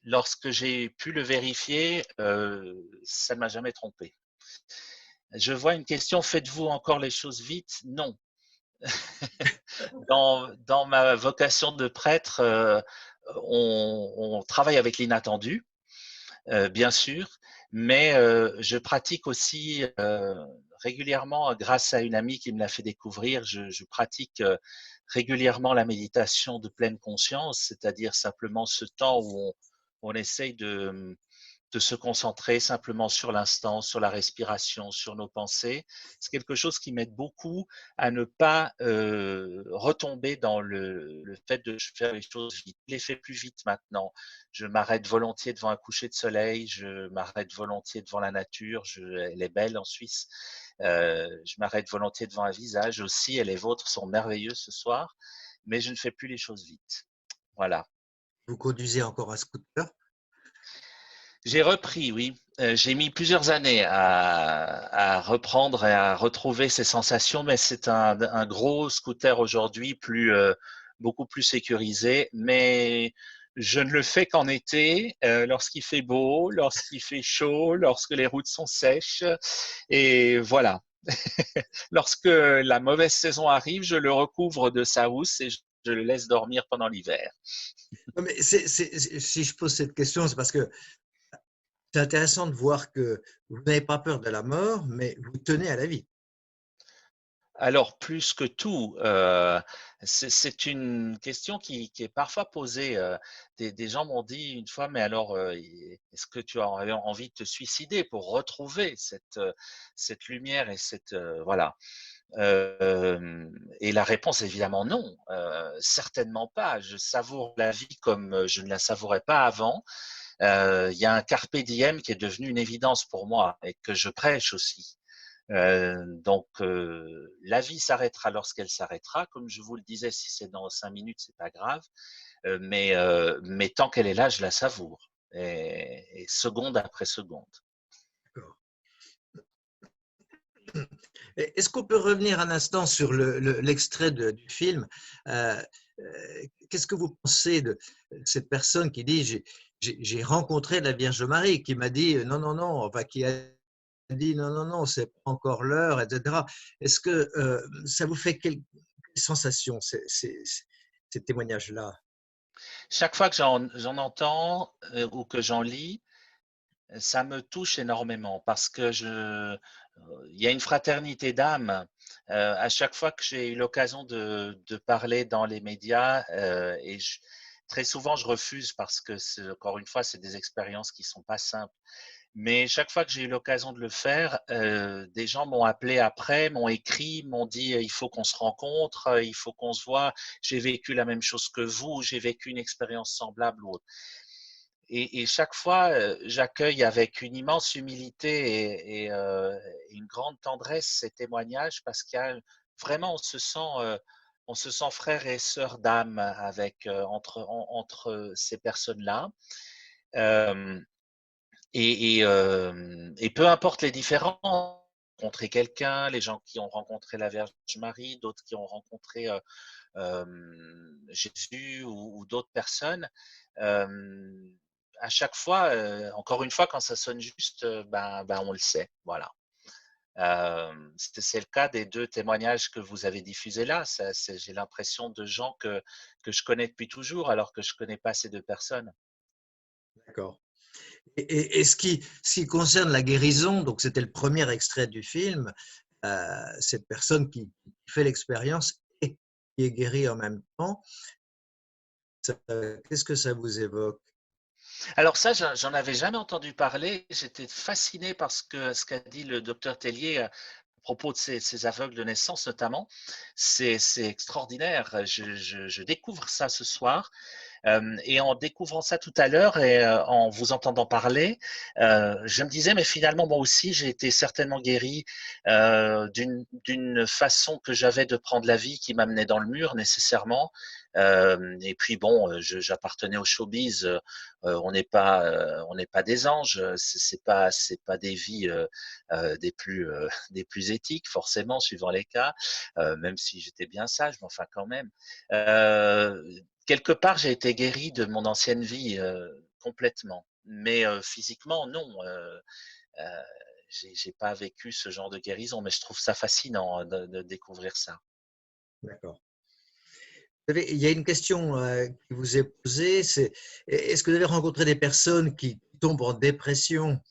Lorsque j'ai pu le vérifier, ça ne m'a jamais trompé. Je vois une question, faites-vous encore les choses vite? Non. Dans ma vocation de prêtre, on travaille avec l'inattendu, bien sûr, mais je pratique aussi régulièrement, grâce à une amie qui me l'a fait découvrir, je pratique régulièrement la méditation de pleine conscience, c'est-à-dire simplement ce temps où on essaye de se concentrer simplement sur l'instant, sur la respiration, sur nos pensées. C'est quelque chose qui m'aide beaucoup à ne pas retomber dans le fait de faire les choses vite. Je les fais plus vite maintenant. Je m'arrête volontiers devant un coucher de soleil, je m'arrête volontiers devant la nature, elle est belle en Suisse. Je m'arrête volontiers devant un visage aussi, et les vôtres sont merveilleux ce soir, mais je ne fais plus les choses vite. Voilà. Vous conduisez encore un scooter? J'ai repris, oui. J'ai mis plusieurs années à reprendre et à retrouver ces sensations, mais c'est un gros scooter aujourd'hui, beaucoup plus sécurisé. Mais je ne le fais qu'en été, lorsqu'il fait beau, lorsqu'il fait chaud, lorsque les routes sont sèches. Et voilà. Lorsque la mauvaise saison arrive, je le recouvre de sa housse et je le laisse dormir pendant l'hiver. Mais si je pose cette question, c'est parce que c'est intéressant de voir que vous n'avez pas peur de la mort, mais vous tenez à la vie. Alors, plus que tout, c'est une question qui est parfois posée. Des gens m'ont dit une fois, mais alors, est-ce que tu as envie de te suicider pour retrouver cette lumière et voilà. Et la réponse est évidemment non, certainement pas. Je savoure la vie comme je ne la savourais pas avant. Il y a un carpe diem qui est devenu une évidence pour moi et que je prêche aussi. Donc, la vie s'arrêtera lorsqu'elle s'arrêtera. Comme je vous le disais, si c'est dans 5 minutes, c'est pas grave. Mais tant qu'elle est là, je la savoure. Et seconde après seconde. D'accord. Est-ce qu'on peut revenir un instant sur l'extrait du film? Qu'est-ce que vous pensez de cette personne qui dit j'ai rencontré la Vierge Marie, qui m'a dit non, non, non, enfin qui a dit non, non, non, c'est pas encore l'heure, etc. Est-ce que ça vous fait quelle sensation, ces témoignages-là? Chaque fois que j'en entends ou que j'en lis, ça me touche énormément parce que il y a une fraternité d'âme. À chaque fois que j'ai eu l'occasion de parler dans les médias, très souvent je refuse parce que encore une fois, c'est des expériences qui sont pas simples. Mais chaque fois que j'ai eu l'occasion de le faire, des gens m'ont appelé après, m'ont écrit, m'ont dit il faut qu'on se rencontre, il faut qu'on se voit. J'ai vécu la même chose que vous, j'ai vécu une expérience semblable ou autre. Et chaque fois, j'accueille avec une immense humilité et une grande tendresse ces témoignages parce qu'il y a vraiment, on se sent frères et sœurs d'âme entre ces personnes-là. Euh, et peu importe les différences, rencontrer quelqu'un, les gens qui ont rencontré la Vierge Marie, d'autres qui ont rencontré Jésus ou d'autres personnes. À chaque fois, encore une fois, quand ça sonne juste, ben on le sait. Voilà. C'est le cas des 2 témoignages que vous avez diffusés là. J'ai l'impression de gens que je connais depuis toujours, alors que je ne connais pas ces 2 personnes. D'accord. Et ce qui concerne la guérison, donc c'était le premier extrait du film, cette personne qui fait l'expérience et qui est guérie en même temps, qu'est-ce que ça vous évoque? Alors ça, j'en avais jamais entendu parler. J'étais fasciné par ce qu'a dit le docteur Tellier à propos de ces aveugles de naissance notamment. C'est extraordinaire. Je découvre ça ce soir. Et en découvrant ça tout à l'heure et en vous entendant parler, je me disais, mais finalement, moi aussi, j'ai été certainement guéri d'une façon que j'avais de prendre la vie qui m'amenait dans le mur nécessairement. Et puis bon, j'appartenais au showbiz. On n'est pas des anges. C'est pas des vies des plus éthiques forcément suivant les cas. Même si j'étais bien sage, mais enfin quand même. Quelque part, j'ai été guéri de mon ancienne vie complètement, mais physiquement, non. j'ai pas vécu ce genre de guérison, mais je trouve ça fascinant de découvrir ça. D'accord. Il y a une question qui vous est posée, c'est est-ce que vous avez rencontré des personnes qui tombent en dépression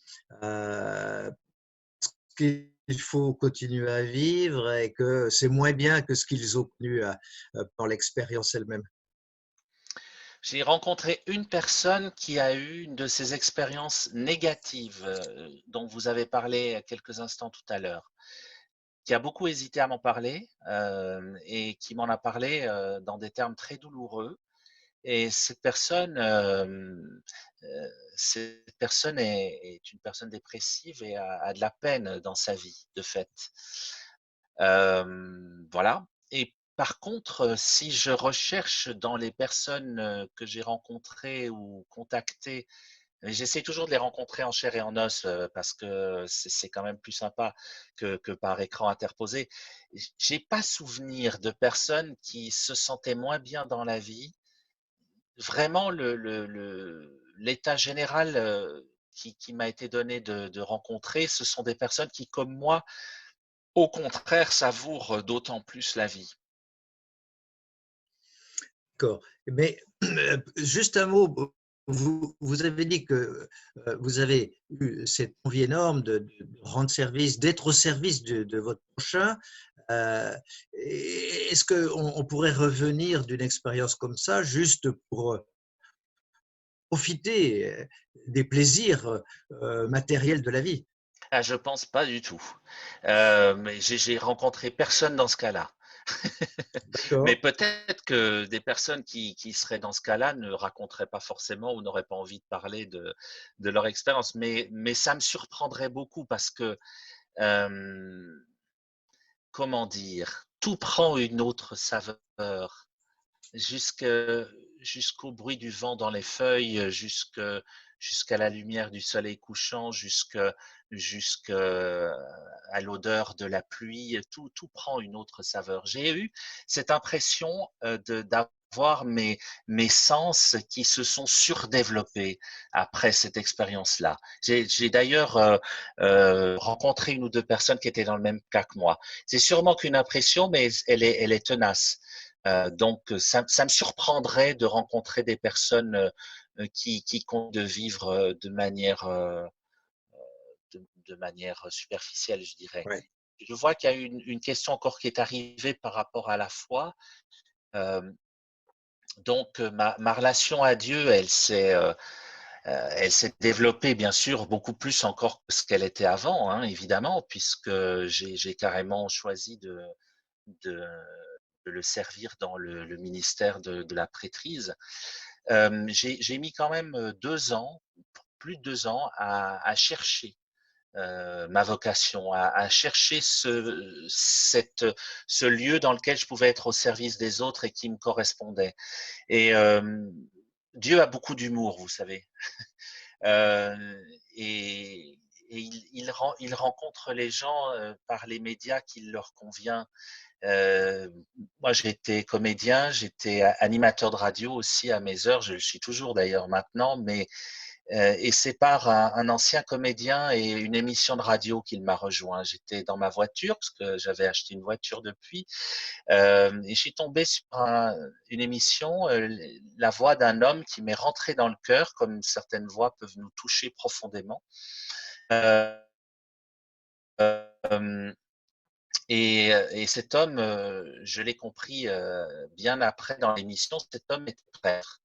parce qu'il faut continuer à vivre et que c'est moins bien que ce qu'ils ont connu par l'expérience elle-même? J'ai rencontré une personne qui a eu une de ces expériences négatives dont vous avez parlé il y a quelques instants tout à l'heure, qui a beaucoup hésité à m'en parler et qui m'en a parlé dans des termes très douloureux. Et cette personne est une personne dépressive et a de la peine dans sa vie, de fait. Voilà. Et par contre, si je recherche dans les personnes que j'ai rencontrées ou contactées, et j'essaie toujours de les rencontrer en chair et en os parce que c'est quand même plus sympa que par écran interposé. J'ai pas souvenir de personnes qui se sentaient moins bien dans la vie. Vraiment l'état général, qui m'a été donné de rencontrer, ce sont des personnes qui, comme moi, au contraire, savourent d'autant plus la vie. D'accord. Mais juste un mot, vous avez dit que vous avez eu cette envie énorme de rendre service, d'être au service de votre prochain. Est-ce qu'on pourrait revenir d'une expérience comme ça juste pour profiter des plaisirs matériels de la vie? Ah, je pense pas du tout. Mais j'ai rencontré personne dans ce cas-là. Mais D'accord. peut-être que des personnes qui seraient dans ce cas-là ne raconteraient pas forcément ou n'auraient pas envie de parler de leur expérience. Mais ça me surprendrait beaucoup parce que, comment dire? Tout prend une autre saveur. Jusque jusqu'au bruit du vent dans les feuilles, jusqu'à la lumière du soleil couchant, jusqu'à l'odeur de la pluie, tout prend une autre saveur. J'ai eu cette impression, d'avoir mes sens qui se sont surdéveloppés après cette expérience-là. J'ai d'ailleurs, rencontré 1 ou 2 personnes qui étaient dans le même cas que moi. C'est sûrement qu'une impression, mais elle est tenace. Donc, ça me surprendrait de rencontrer des personnes qui comptent de vivre de manière superficielle, je dirais. Ouais. Je vois qu'il y a une question encore qui est arrivée par rapport à la foi. Euh, donc, ma relation à Dieu, elle s'est développée, bien sûr, beaucoup plus encore que ce qu'elle était avant, hein, évidemment, puisque j'ai carrément choisi de de le servir dans le ministère de la prêtrise. J'ai mis quand même 2 ans, plus de 2 ans à chercher ma vocation, à chercher ce lieu dans lequel je pouvais être au service des autres et qui me correspondait. Et Dieu a beaucoup d'humour, vous savez. Euh, et il rencontre les gens par les médias qu'il leur convient. Euh, Moi, j'ai été comédien, j'étais animateur de radio aussi à mes heures, je le suis toujours d'ailleurs maintenant, mais et c'est par un ancien comédien et une émission de radio qu'il m'a rejoint. J'étais dans ma voiture parce que j'avais acheté une voiture depuis, et je suis tombé sur une émission, la voix d'un homme qui m'est rentré dans le cœur, comme certaines voix peuvent nous toucher profondément. Euh, euh, et cet homme, je l'ai compris bien après dans l'émission, cet homme était prêtre,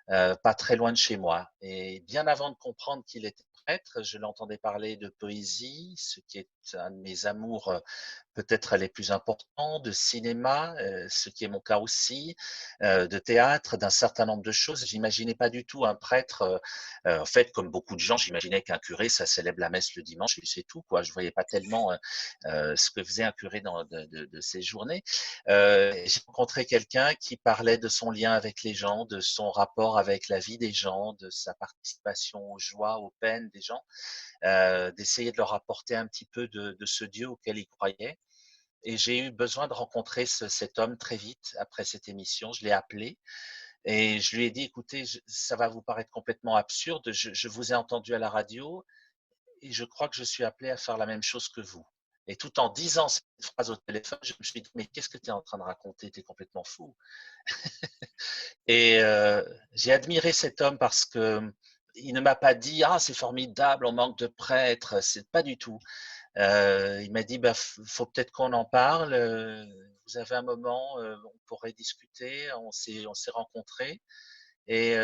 pas très loin de chez moi. Et bien avant de comprendre qu'il était prêtre, je l'entendais parler de poésie, ce qui est un de mes amours peut-être les plus importants, de cinéma, ce qui est mon cas aussi, de théâtre, d'un certain nombre de choses. J'imaginais pas du tout un prêtre, en fait, comme beaucoup de gens, j'imaginais qu'un curé, ça célèbre la messe le dimanche et c'est tout, quoi. Je voyais pas tellement ce que faisait un curé de ses journées. J'ai rencontré quelqu'un qui parlait de son lien avec les gens, de son rapport avec la vie des gens, de sa participation aux joies, aux peines des gens, d'essayer de leur apporter un petit peu de ce Dieu auquel ils croyaient. Et j'ai eu besoin de rencontrer cet homme très vite après cette émission. Je l'ai appelé et je lui ai dit, écoutez, ça va vous paraître complètement absurde, je vous ai entendu à la radio et je crois que je suis appelé à faire la même chose que vous. Et tout en disant cette phrase au téléphone, je me suis dit, mais qu'est-ce que tu es en train de raconter? Tu es complètement fou. Et j'ai admiré cet homme parce que il ne m'a pas dit, ah, c'est formidable, on manque de prêtres. C'est pas du tout. Il m'a dit, bah, faut peut-être qu'on en parle. Vous avez un moment, on pourrait discuter. On s'est rencontrés. Et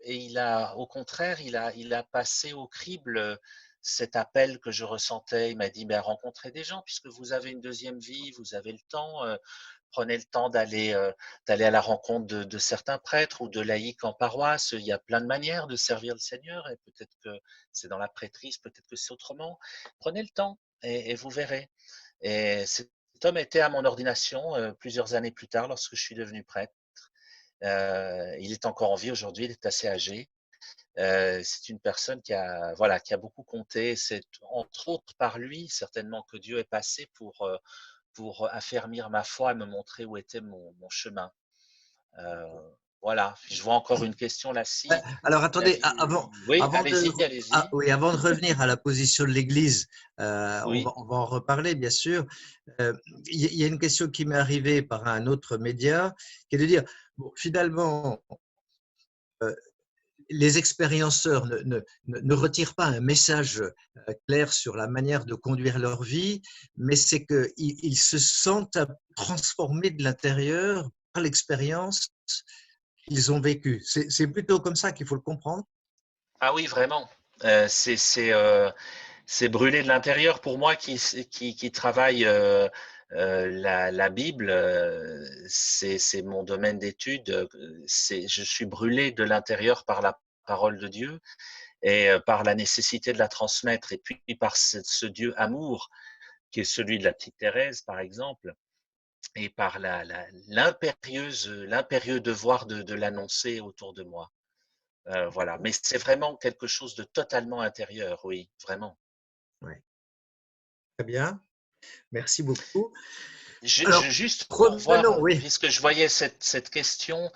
il a, au contraire, il a passé au crible cet appel que je ressentais. Il m'a dit, ben, rencontrez des gens, puisque vous avez une deuxième vie, vous avez le temps, prenez le temps d'aller à la rencontre de certains prêtres ou de laïcs en paroisse. Il y a plein de manières de servir le Seigneur, et peut-être que c'est dans la prêtrise, peut-être que c'est autrement. Prenez le temps et vous verrez. Et cet homme était à mon ordination plusieurs années plus tard, lorsque je suis devenu prêtre. Il est encore en vie aujourd'hui, il est assez âgé. C'est une personne qui a beaucoup compté. C'est entre autres par lui, certainement, que Dieu est passé pour affermir ma foi et me montrer où était mon chemin. Voilà. Puis je vois encore une question là. Si alors attendez, oui, allez-y. Avant de revenir à la position de l'Église, oui. on va en reparler bien sûr. Il y a une question qui m'est arrivée par un autre média, qui est de dire, bon, finalement, les expérienceurs ne retirent pas un message clair sur la manière de conduire leur vie, mais c'est qu'ils se sentent transformés de l'intérieur par l'expérience qu'ils ont vécue. C'est plutôt comme ça qu'il faut le comprendre. Ah oui, vraiment. C'est brûler de l'intérieur. Pour moi qui travaille la Bible, c'est mon domaine d'étude. Je suis brûlé de l'intérieur par la parole de Dieu et par la nécessité de la transmettre, et puis par ce Dieu amour qui est celui de la petite Thérèse, par exemple, et par l'impérieux devoir de l'annoncer autour de moi. Voilà, mais c'est vraiment quelque chose de totalement intérieur, oui, vraiment. Oui. Très bien, merci beaucoup. Juste pour voir, puisque je voyais cette question,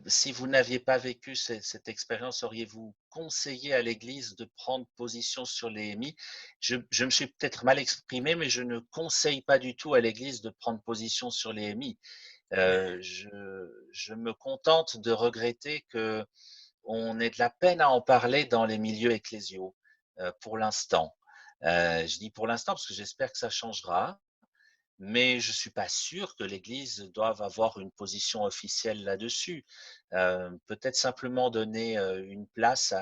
si vous n'aviez pas vécu cette expérience, auriez-vous conseillé à l'Église de prendre position sur les EMI? Je me suis peut-être mal exprimé, mais je ne conseille pas du tout à l'Église de prendre position sur les EMI. Je me contente de regretter que on ait de la peine à en parler dans les milieux ecclésiaux pour l'instant. Je dis pour l'instant parce que j'espère que ça changera. Mais je ne suis pas sûr que l'Église doive avoir une position officielle là-dessus. Peut-être simplement donner une place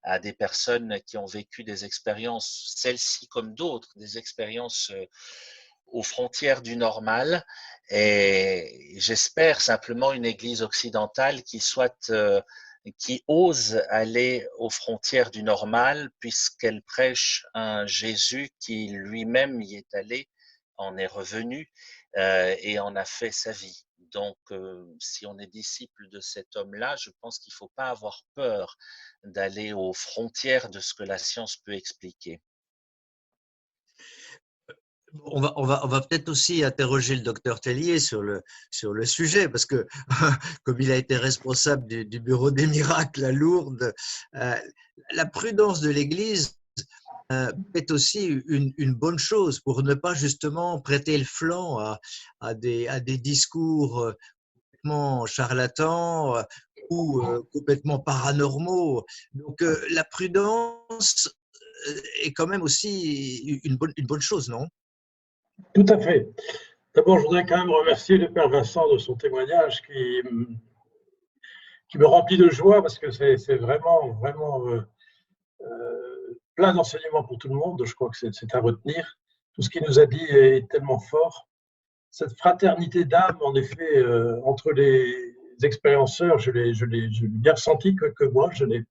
à des personnes qui ont vécu des expériences, celles-ci comme d'autres, des expériences aux frontières du normal. Et j'espère simplement une Église occidentale qui ose aller aux frontières du normal, puisqu'elle prêche un Jésus qui lui-même y est allé, en est revenu et en a fait sa vie. Donc, si on est disciple de cet homme-là, je pense qu'il ne faut pas avoir peur d'aller aux frontières de ce que la science peut expliquer. On va peut-être aussi interroger le docteur Tellier sur le sujet, parce que comme il a été responsable du bureau des miracles à Lourdes, la prudence de l'Église est aussi une bonne chose pour ne pas justement prêter le flanc à des discours complètement charlatans ou complètement paranormaux. Donc la prudence est quand même aussi une bonne chose, non? Tout à fait. D'abord, je voudrais quand même remercier le Père Vincent de son témoignage qui me remplit de joie, parce que c'est vraiment plein d'enseignements pour tout le monde. Je crois que c'est à retenir. Tout ce qu'il nous a dit est tellement fort. Cette fraternité d'âme, en effet, entre les expérienceurs, je l'ai bien ressenti que moi, je n'ai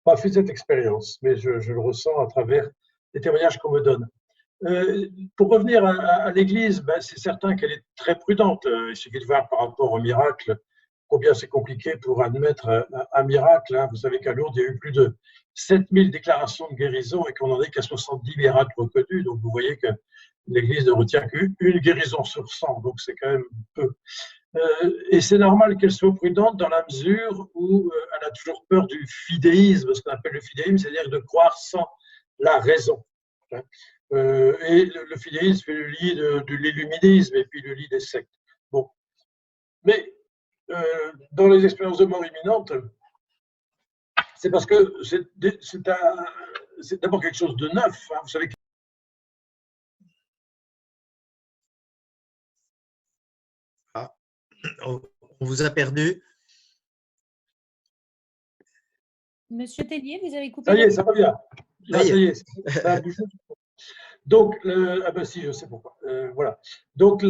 pas fait cette expérience, mais je le ressens à travers les témoignages qu'on me donne. Pour revenir à l'Église, c'est certain qu'elle est très prudente. Il suffit de voir par rapport au miracle combien c'est compliqué pour admettre un miracle. Vous savez qu'à Lourdes, il y a eu plus de 7000 déclarations de guérison et qu'on n'en est qu'à 70 miracles reconnus. Donc vous voyez que l'Église ne retient qu'une guérison sur 100, donc c'est quand même peu. Et c'est normal qu'elle soit prudente dans la mesure où elle a toujours peur du fidéisme, ce qu'on appelle le fidéisme, c'est-à-dire de croire sans la raison. Et le fidéisme fait le lit de l'illuminisme et puis le lit des sectes. Bon. Mais dans les expériences de mort imminente, c'est parce que c'est d'abord quelque chose de neuf. Hein. Vous savez que on vous a perdu. Monsieur Tellier, vous avez coupé. Ça y est, ça va bien. Là, ça y est, ça a bougé. Donc, ah ben si, je sais pourquoi. Voilà. Donc,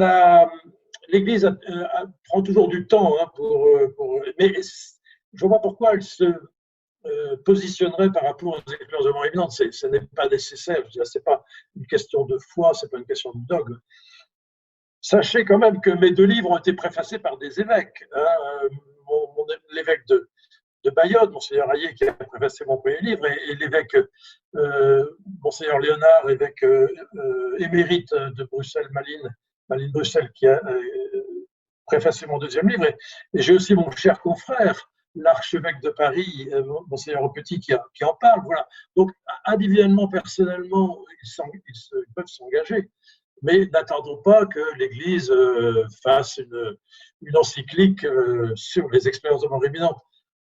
l'Église prend toujours du temps hein, mais je vois pas pourquoi elle se positionnerait par rapport aux expériences de mort imminente. Ce n'est pas nécessaire. C'est pas une question de foi, c'est pas une question de dogme. Sachez quand même que mes 2 livres ont été préfacés par des évêques. Hein. L'évêque de Bayonne, Monseigneur Hayet, qui a préfacé mon premier livre, et l'évêque Monseigneur Léonard, évêque émérite de Bruxelles, Malines Bruxelles, qui a préfacé mon 2e livre. Et j'ai aussi mon cher confrère, l'archevêque de Paris, Monseigneur Aupetit, qui en parle. Voilà. Donc, individuellement, personnellement, ils peuvent s'engager. Mais n'attendons pas que l'Église fasse une encyclique sur les expériences de mort imminente.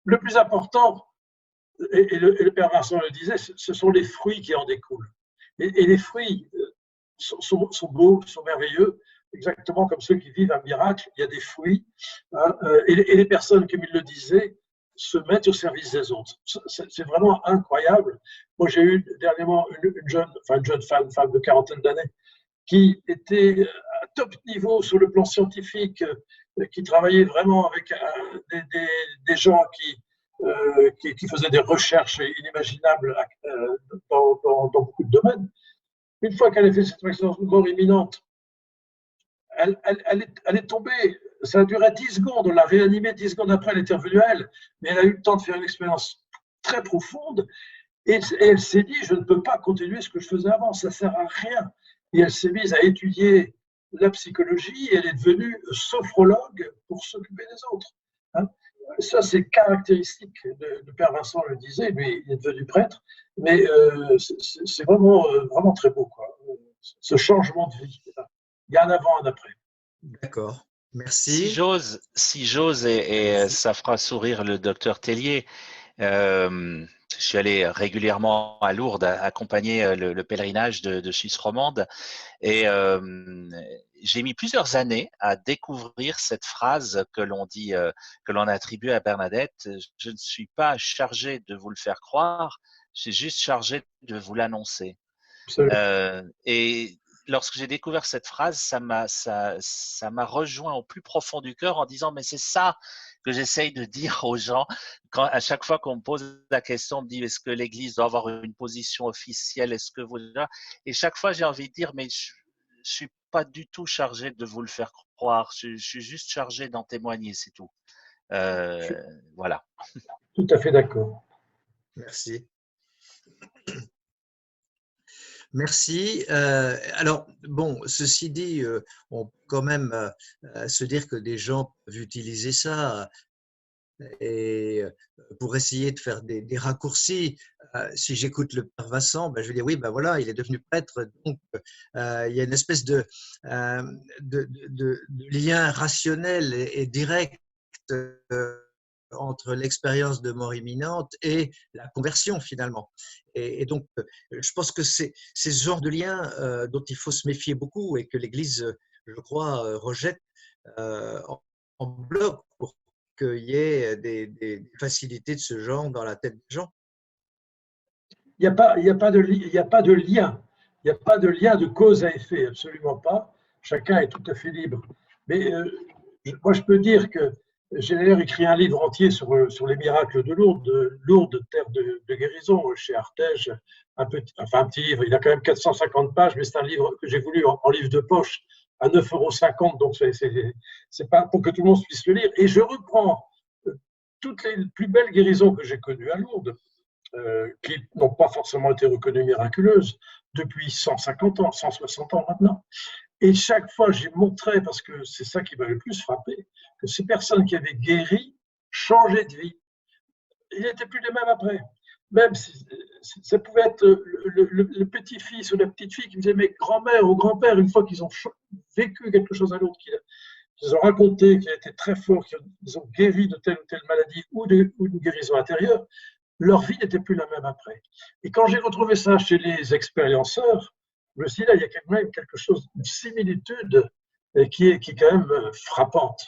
Le plus important, et le Père Vincent le disait, ce sont les fruits qui en découlent. Et les fruits sont beaux, sont merveilleux, exactement comme ceux qui vivent un miracle. Il y a des fruits, hein, et les personnes, comme il le disait, se mettent au service des autres. C'est vraiment incroyable. Moi, j'ai eu dernièrement une jeune femme de 40aine d'années, qui était à top niveau sur le plan scientifique, qui travaillait vraiment avec des gens qui faisaient des recherches inimaginables dans beaucoup de domaines. Une fois qu'elle a fait cette expérience de mort imminente, elle est tombée, ça a duré 10 secondes, on l'a réanimée 10 secondes après, elle était revenue à elle, mais elle a eu le temps de faire une expérience très profonde, et elle s'est dit, je ne peux pas continuer ce que je faisais avant, ça ne sert à rien. Et elle s'est mise à étudier la psychologie et elle est devenue sophrologue pour s'occuper des autres. Hein. Ça, c'est caractéristique de Père Vincent le disait, lui, il est devenu prêtre, mais c'est vraiment, vraiment très beau, quoi. Ce changement de vie. Il y a un avant, un après. D'accord, merci. Si j'ose, et ça fera sourire le docteur Tellier, je suis allé régulièrement à Lourdes accompagner le pèlerinage de Suisse romande et j'ai mis plusieurs années à découvrir cette phrase que l'on dit, que l'on attribue à Bernadette. Je ne suis pas chargé de vous le faire croire, je suis juste chargé de vous l'annoncer. Et lorsque j'ai découvert cette phrase, ça m'a rejoint au plus profond du cœur en disant mais c'est ça que j'essaye de dire aux gens à chaque fois qu'on me pose la question, on me dit est-ce que l'Église doit avoir une position officielle, est-ce que vous... Et chaque fois j'ai envie de dire mais je suis pas du tout chargé de vous le faire croire, je suis juste chargé d'en témoigner, c'est tout. Voilà. Tout à fait d'accord. Merci. Merci. Alors, bon, ceci dit, on peut quand même se dire que des gens peuvent utiliser ça et pour essayer de faire des raccourcis. Si j'écoute le Père Vincent, ben, je vais dire oui, ben voilà, il est devenu prêtre, donc il y a une espèce de lien rationnel et direct entre l'expérience de mort imminente et la conversion finalement. Et donc, je pense que c'est ce genre de lien dont il faut se méfier beaucoup et que l'Église, je crois, rejette en bloc pour qu'il y ait des facilités de ce genre dans la tête des gens. Il n'y a pas de lien. Il n'y a pas de lien de cause à effet, absolument pas. Chacun est tout à fait libre. Mais moi, je peux dire que j'ai d'ailleurs écrit un livre entier sur les miracles de Lourdes, Lourdes, terre de guérison, chez Artege, un petit livre, il a quand même 450 pages, mais c'est un livre que j'ai voulu en livre de poche à 9,50 €, donc c'est pas pour que tout le monde puisse le lire. Et je reprends toutes les plus belles guérisons que j'ai connues à Lourdes, qui n'ont pas forcément été reconnues miraculeuses depuis 150 ans, 160 ans maintenant. Et chaque fois, j'ai montré, parce que c'est ça qui m'a le plus frappé, que ces personnes qui avaient guéri changeaient de vie. Ils n'étaient plus les mêmes après. même ça pouvait être le petit-fils ou la petite-fille qui me disait, mais grand-mère ou grand-père, une fois qu'ils ont vécu quelque chose à l'autre, qu'ils ont raconté, qu'ils étaient très forts, qu'ils ont guéri de telle ou telle maladie ou d'une guérison intérieure, leur vie n'était plus la même après. Et quand j'ai retrouvé ça chez les expérienceurs, je me suis dit, là, il y a quand même quelque chose, une similitude qui est quand même frappante.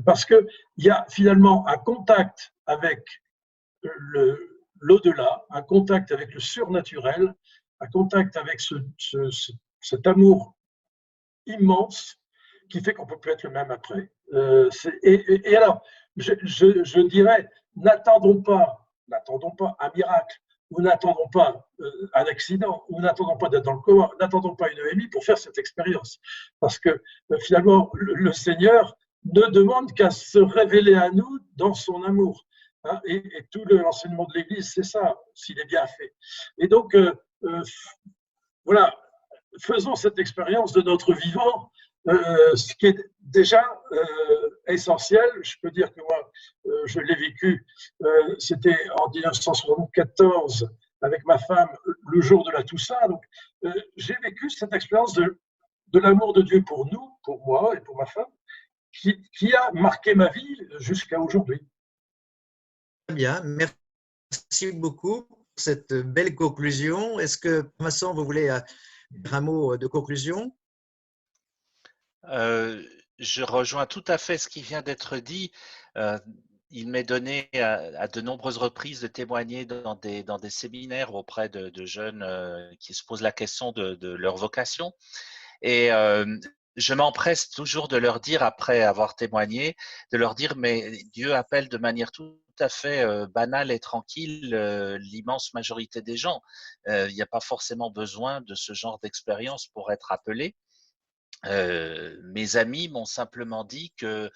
Parce qu'il y a finalement un contact avec l'au-delà, un contact avec le surnaturel, un contact avec cet amour immense qui fait qu'on ne peut plus être le même après. Et alors, je dirais, n'attendons pas un miracle, ou n'attendons pas un accident, ou n'attendons pas d'être dans le coma, n'attendons pas une EMI pour faire cette expérience. Parce que finalement, le Seigneur ne demande qu'à se révéler à nous dans son amour. Hein, et tout l'enseignement de l'Église, c'est ça, s'il est bien fait. Et donc, voilà, faisons cette expérience de notre vivant, ce qui est déjà essentiel. Je peux dire que moi, je l'ai vécu, c'était en 1974 avec ma femme, le jour de la Toussaint. Donc, j'ai vécu cette expérience de l'amour de Dieu pour nous, pour moi et pour ma femme, qui a marqué ma vie jusqu'à aujourd'hui. Très bien, merci beaucoup pour cette belle conclusion. Est-ce que, Vincent, vous voulez dire un mot de conclusion? Je rejoins tout à fait ce qui vient d'être dit. Il m'est donné à de nombreuses reprises de témoigner dans des séminaires auprès de jeunes qui se posent la question de leur vocation. Et je m'empresse toujours de leur dire, après avoir témoigné, de leur dire, mais Dieu appelle de manière tout à fait banale et tranquille l'immense majorité des gens. Il n'y a pas forcément besoin de ce genre d'expérience pour être appelé. Mes amis m'ont simplement dit que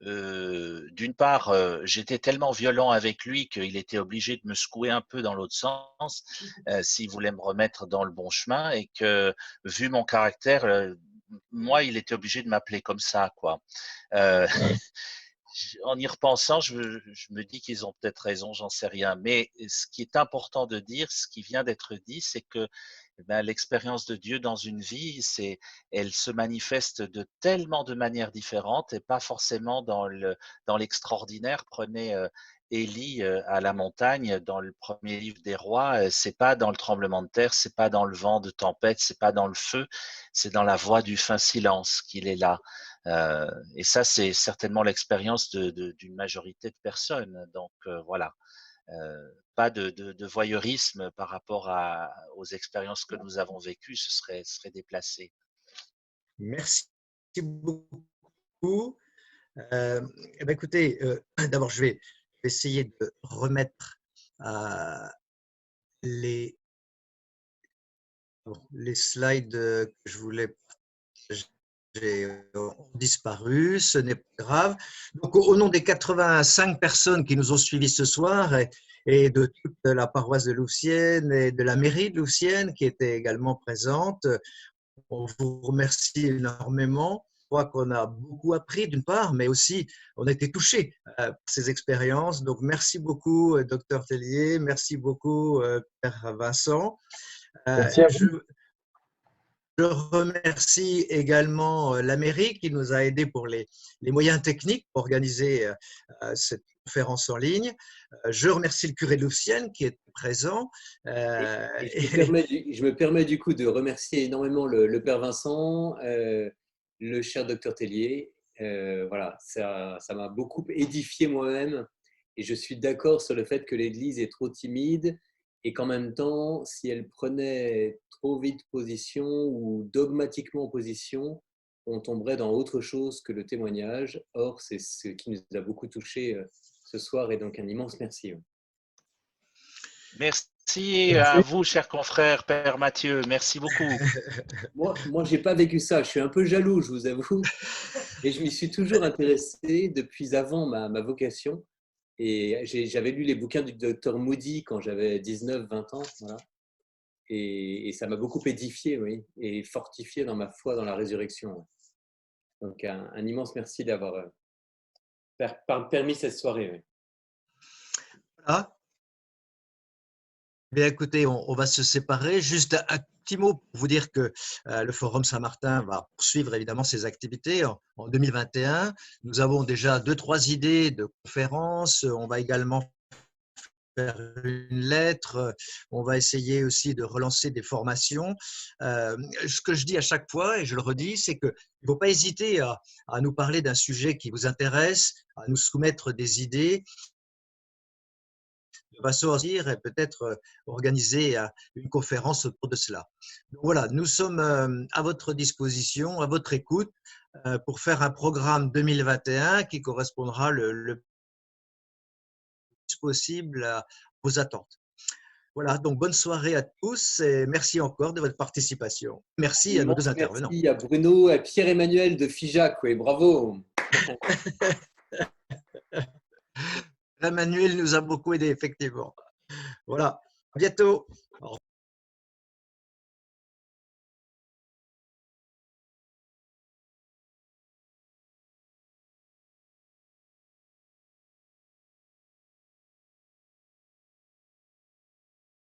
d'une part, j'étais tellement violent avec lui qu'il était obligé de me secouer un peu dans l'autre sens s'il voulait me remettre dans le bon chemin, et que vu mon caractère, moi, il était obligé de m'appeler comme ça, quoi. En y repensant, je me dis qu'ils ont peut-être raison, j'en sais rien. Mais ce qui est important de dire, ce qui vient d'être dit, c'est que l'expérience de Dieu dans une vie, elle se manifeste de tellement de manières différentes et pas forcément dans l'extraordinaire. Prenez Élie à la montagne dans le premier livre des rois. C'est pas dans le tremblement de terre, c'est pas dans le vent de tempête, c'est pas dans le feu, c'est dans la voix du fin silence qu'il est là. Et ça, c'est certainement l'expérience d'une majorité de personnes. Donc voilà. Pas de voyeurisme par rapport aux expériences que nous avons vécues, ce serait déplacé. Merci beaucoup. Écoutez, d'abord, je vais essayer de remettre les slides que je voulais ont disparu, ce n'est pas grave. Donc, au nom des 85 personnes qui nous ont suivis ce soir et de toute la paroisse de Louvciennes et de la mairie de Louvciennes qui était également présente, on vous remercie énormément. Je crois qu'on a beaucoup appris d'une part, mais aussi on a été touchés par ces expériences. Donc, merci beaucoup, Dr Tellier. Merci beaucoup, Père Vincent. Merci à vous. Je remercie également la mairie qui nous a aidés pour les moyens techniques pour organiser cette conférence en ligne. Je remercie le curé de Louvciennes qui est présent. Je me permets du coup de remercier énormément le Père Vincent, le cher Dr Tellier. Voilà, ça m'a beaucoup édifié moi-même, et je suis d'accord sur le fait que l'Église est trop timide et qu'en même temps, si elle prenait trop vite position ou dogmatiquement position, on tomberait dans autre chose que le témoignage. Or, c'est ce qui nous a beaucoup touchés ce soir, et donc un immense merci. Merci à vous, cher confrère, Père Mathieu. Merci beaucoup. Moi, je n'ai pas vécu ça. Je suis un peu jaloux, je vous avoue. Et je m'y suis toujours intéressé depuis avant ma vocation. Et j'avais lu les bouquins du docteur Moody quand j'avais 19-20 ans. Voilà. Et ça m'a beaucoup édifié, oui, et fortifié dans ma foi dans la résurrection. Donc, un immense merci d'avoir permis cette soirée. Oui. Voilà. Bien, écoutez, on va se séparer. Juste un petit mot pour vous dire que le Forum Saint-Martin va poursuivre évidemment ses activités en 2021. Nous avons déjà 2-3 idées de conférences. On va également faire une lettre. On va essayer aussi de relancer des formations. Ce que je dis à chaque fois, et je le redis, c'est qu'il ne faut pas hésiter à nous parler d'un sujet qui vous intéresse, à nous soumettre des idées, de façon à dire et peut-être organiser une conférence autour de cela. Donc voilà, nous sommes à votre disposition, à votre écoute pour faire un programme 2021 qui correspondra le plus possible à vos attentes. Voilà, donc bonne soirée à tous et merci encore de votre participation. Merci à nos deux intervenants. Merci à Bruno, à Pierre-Emmanuel de FIJAC, oui, bravo. Emmanuel nous a beaucoup aidé, effectivement. Voilà, à bientôt.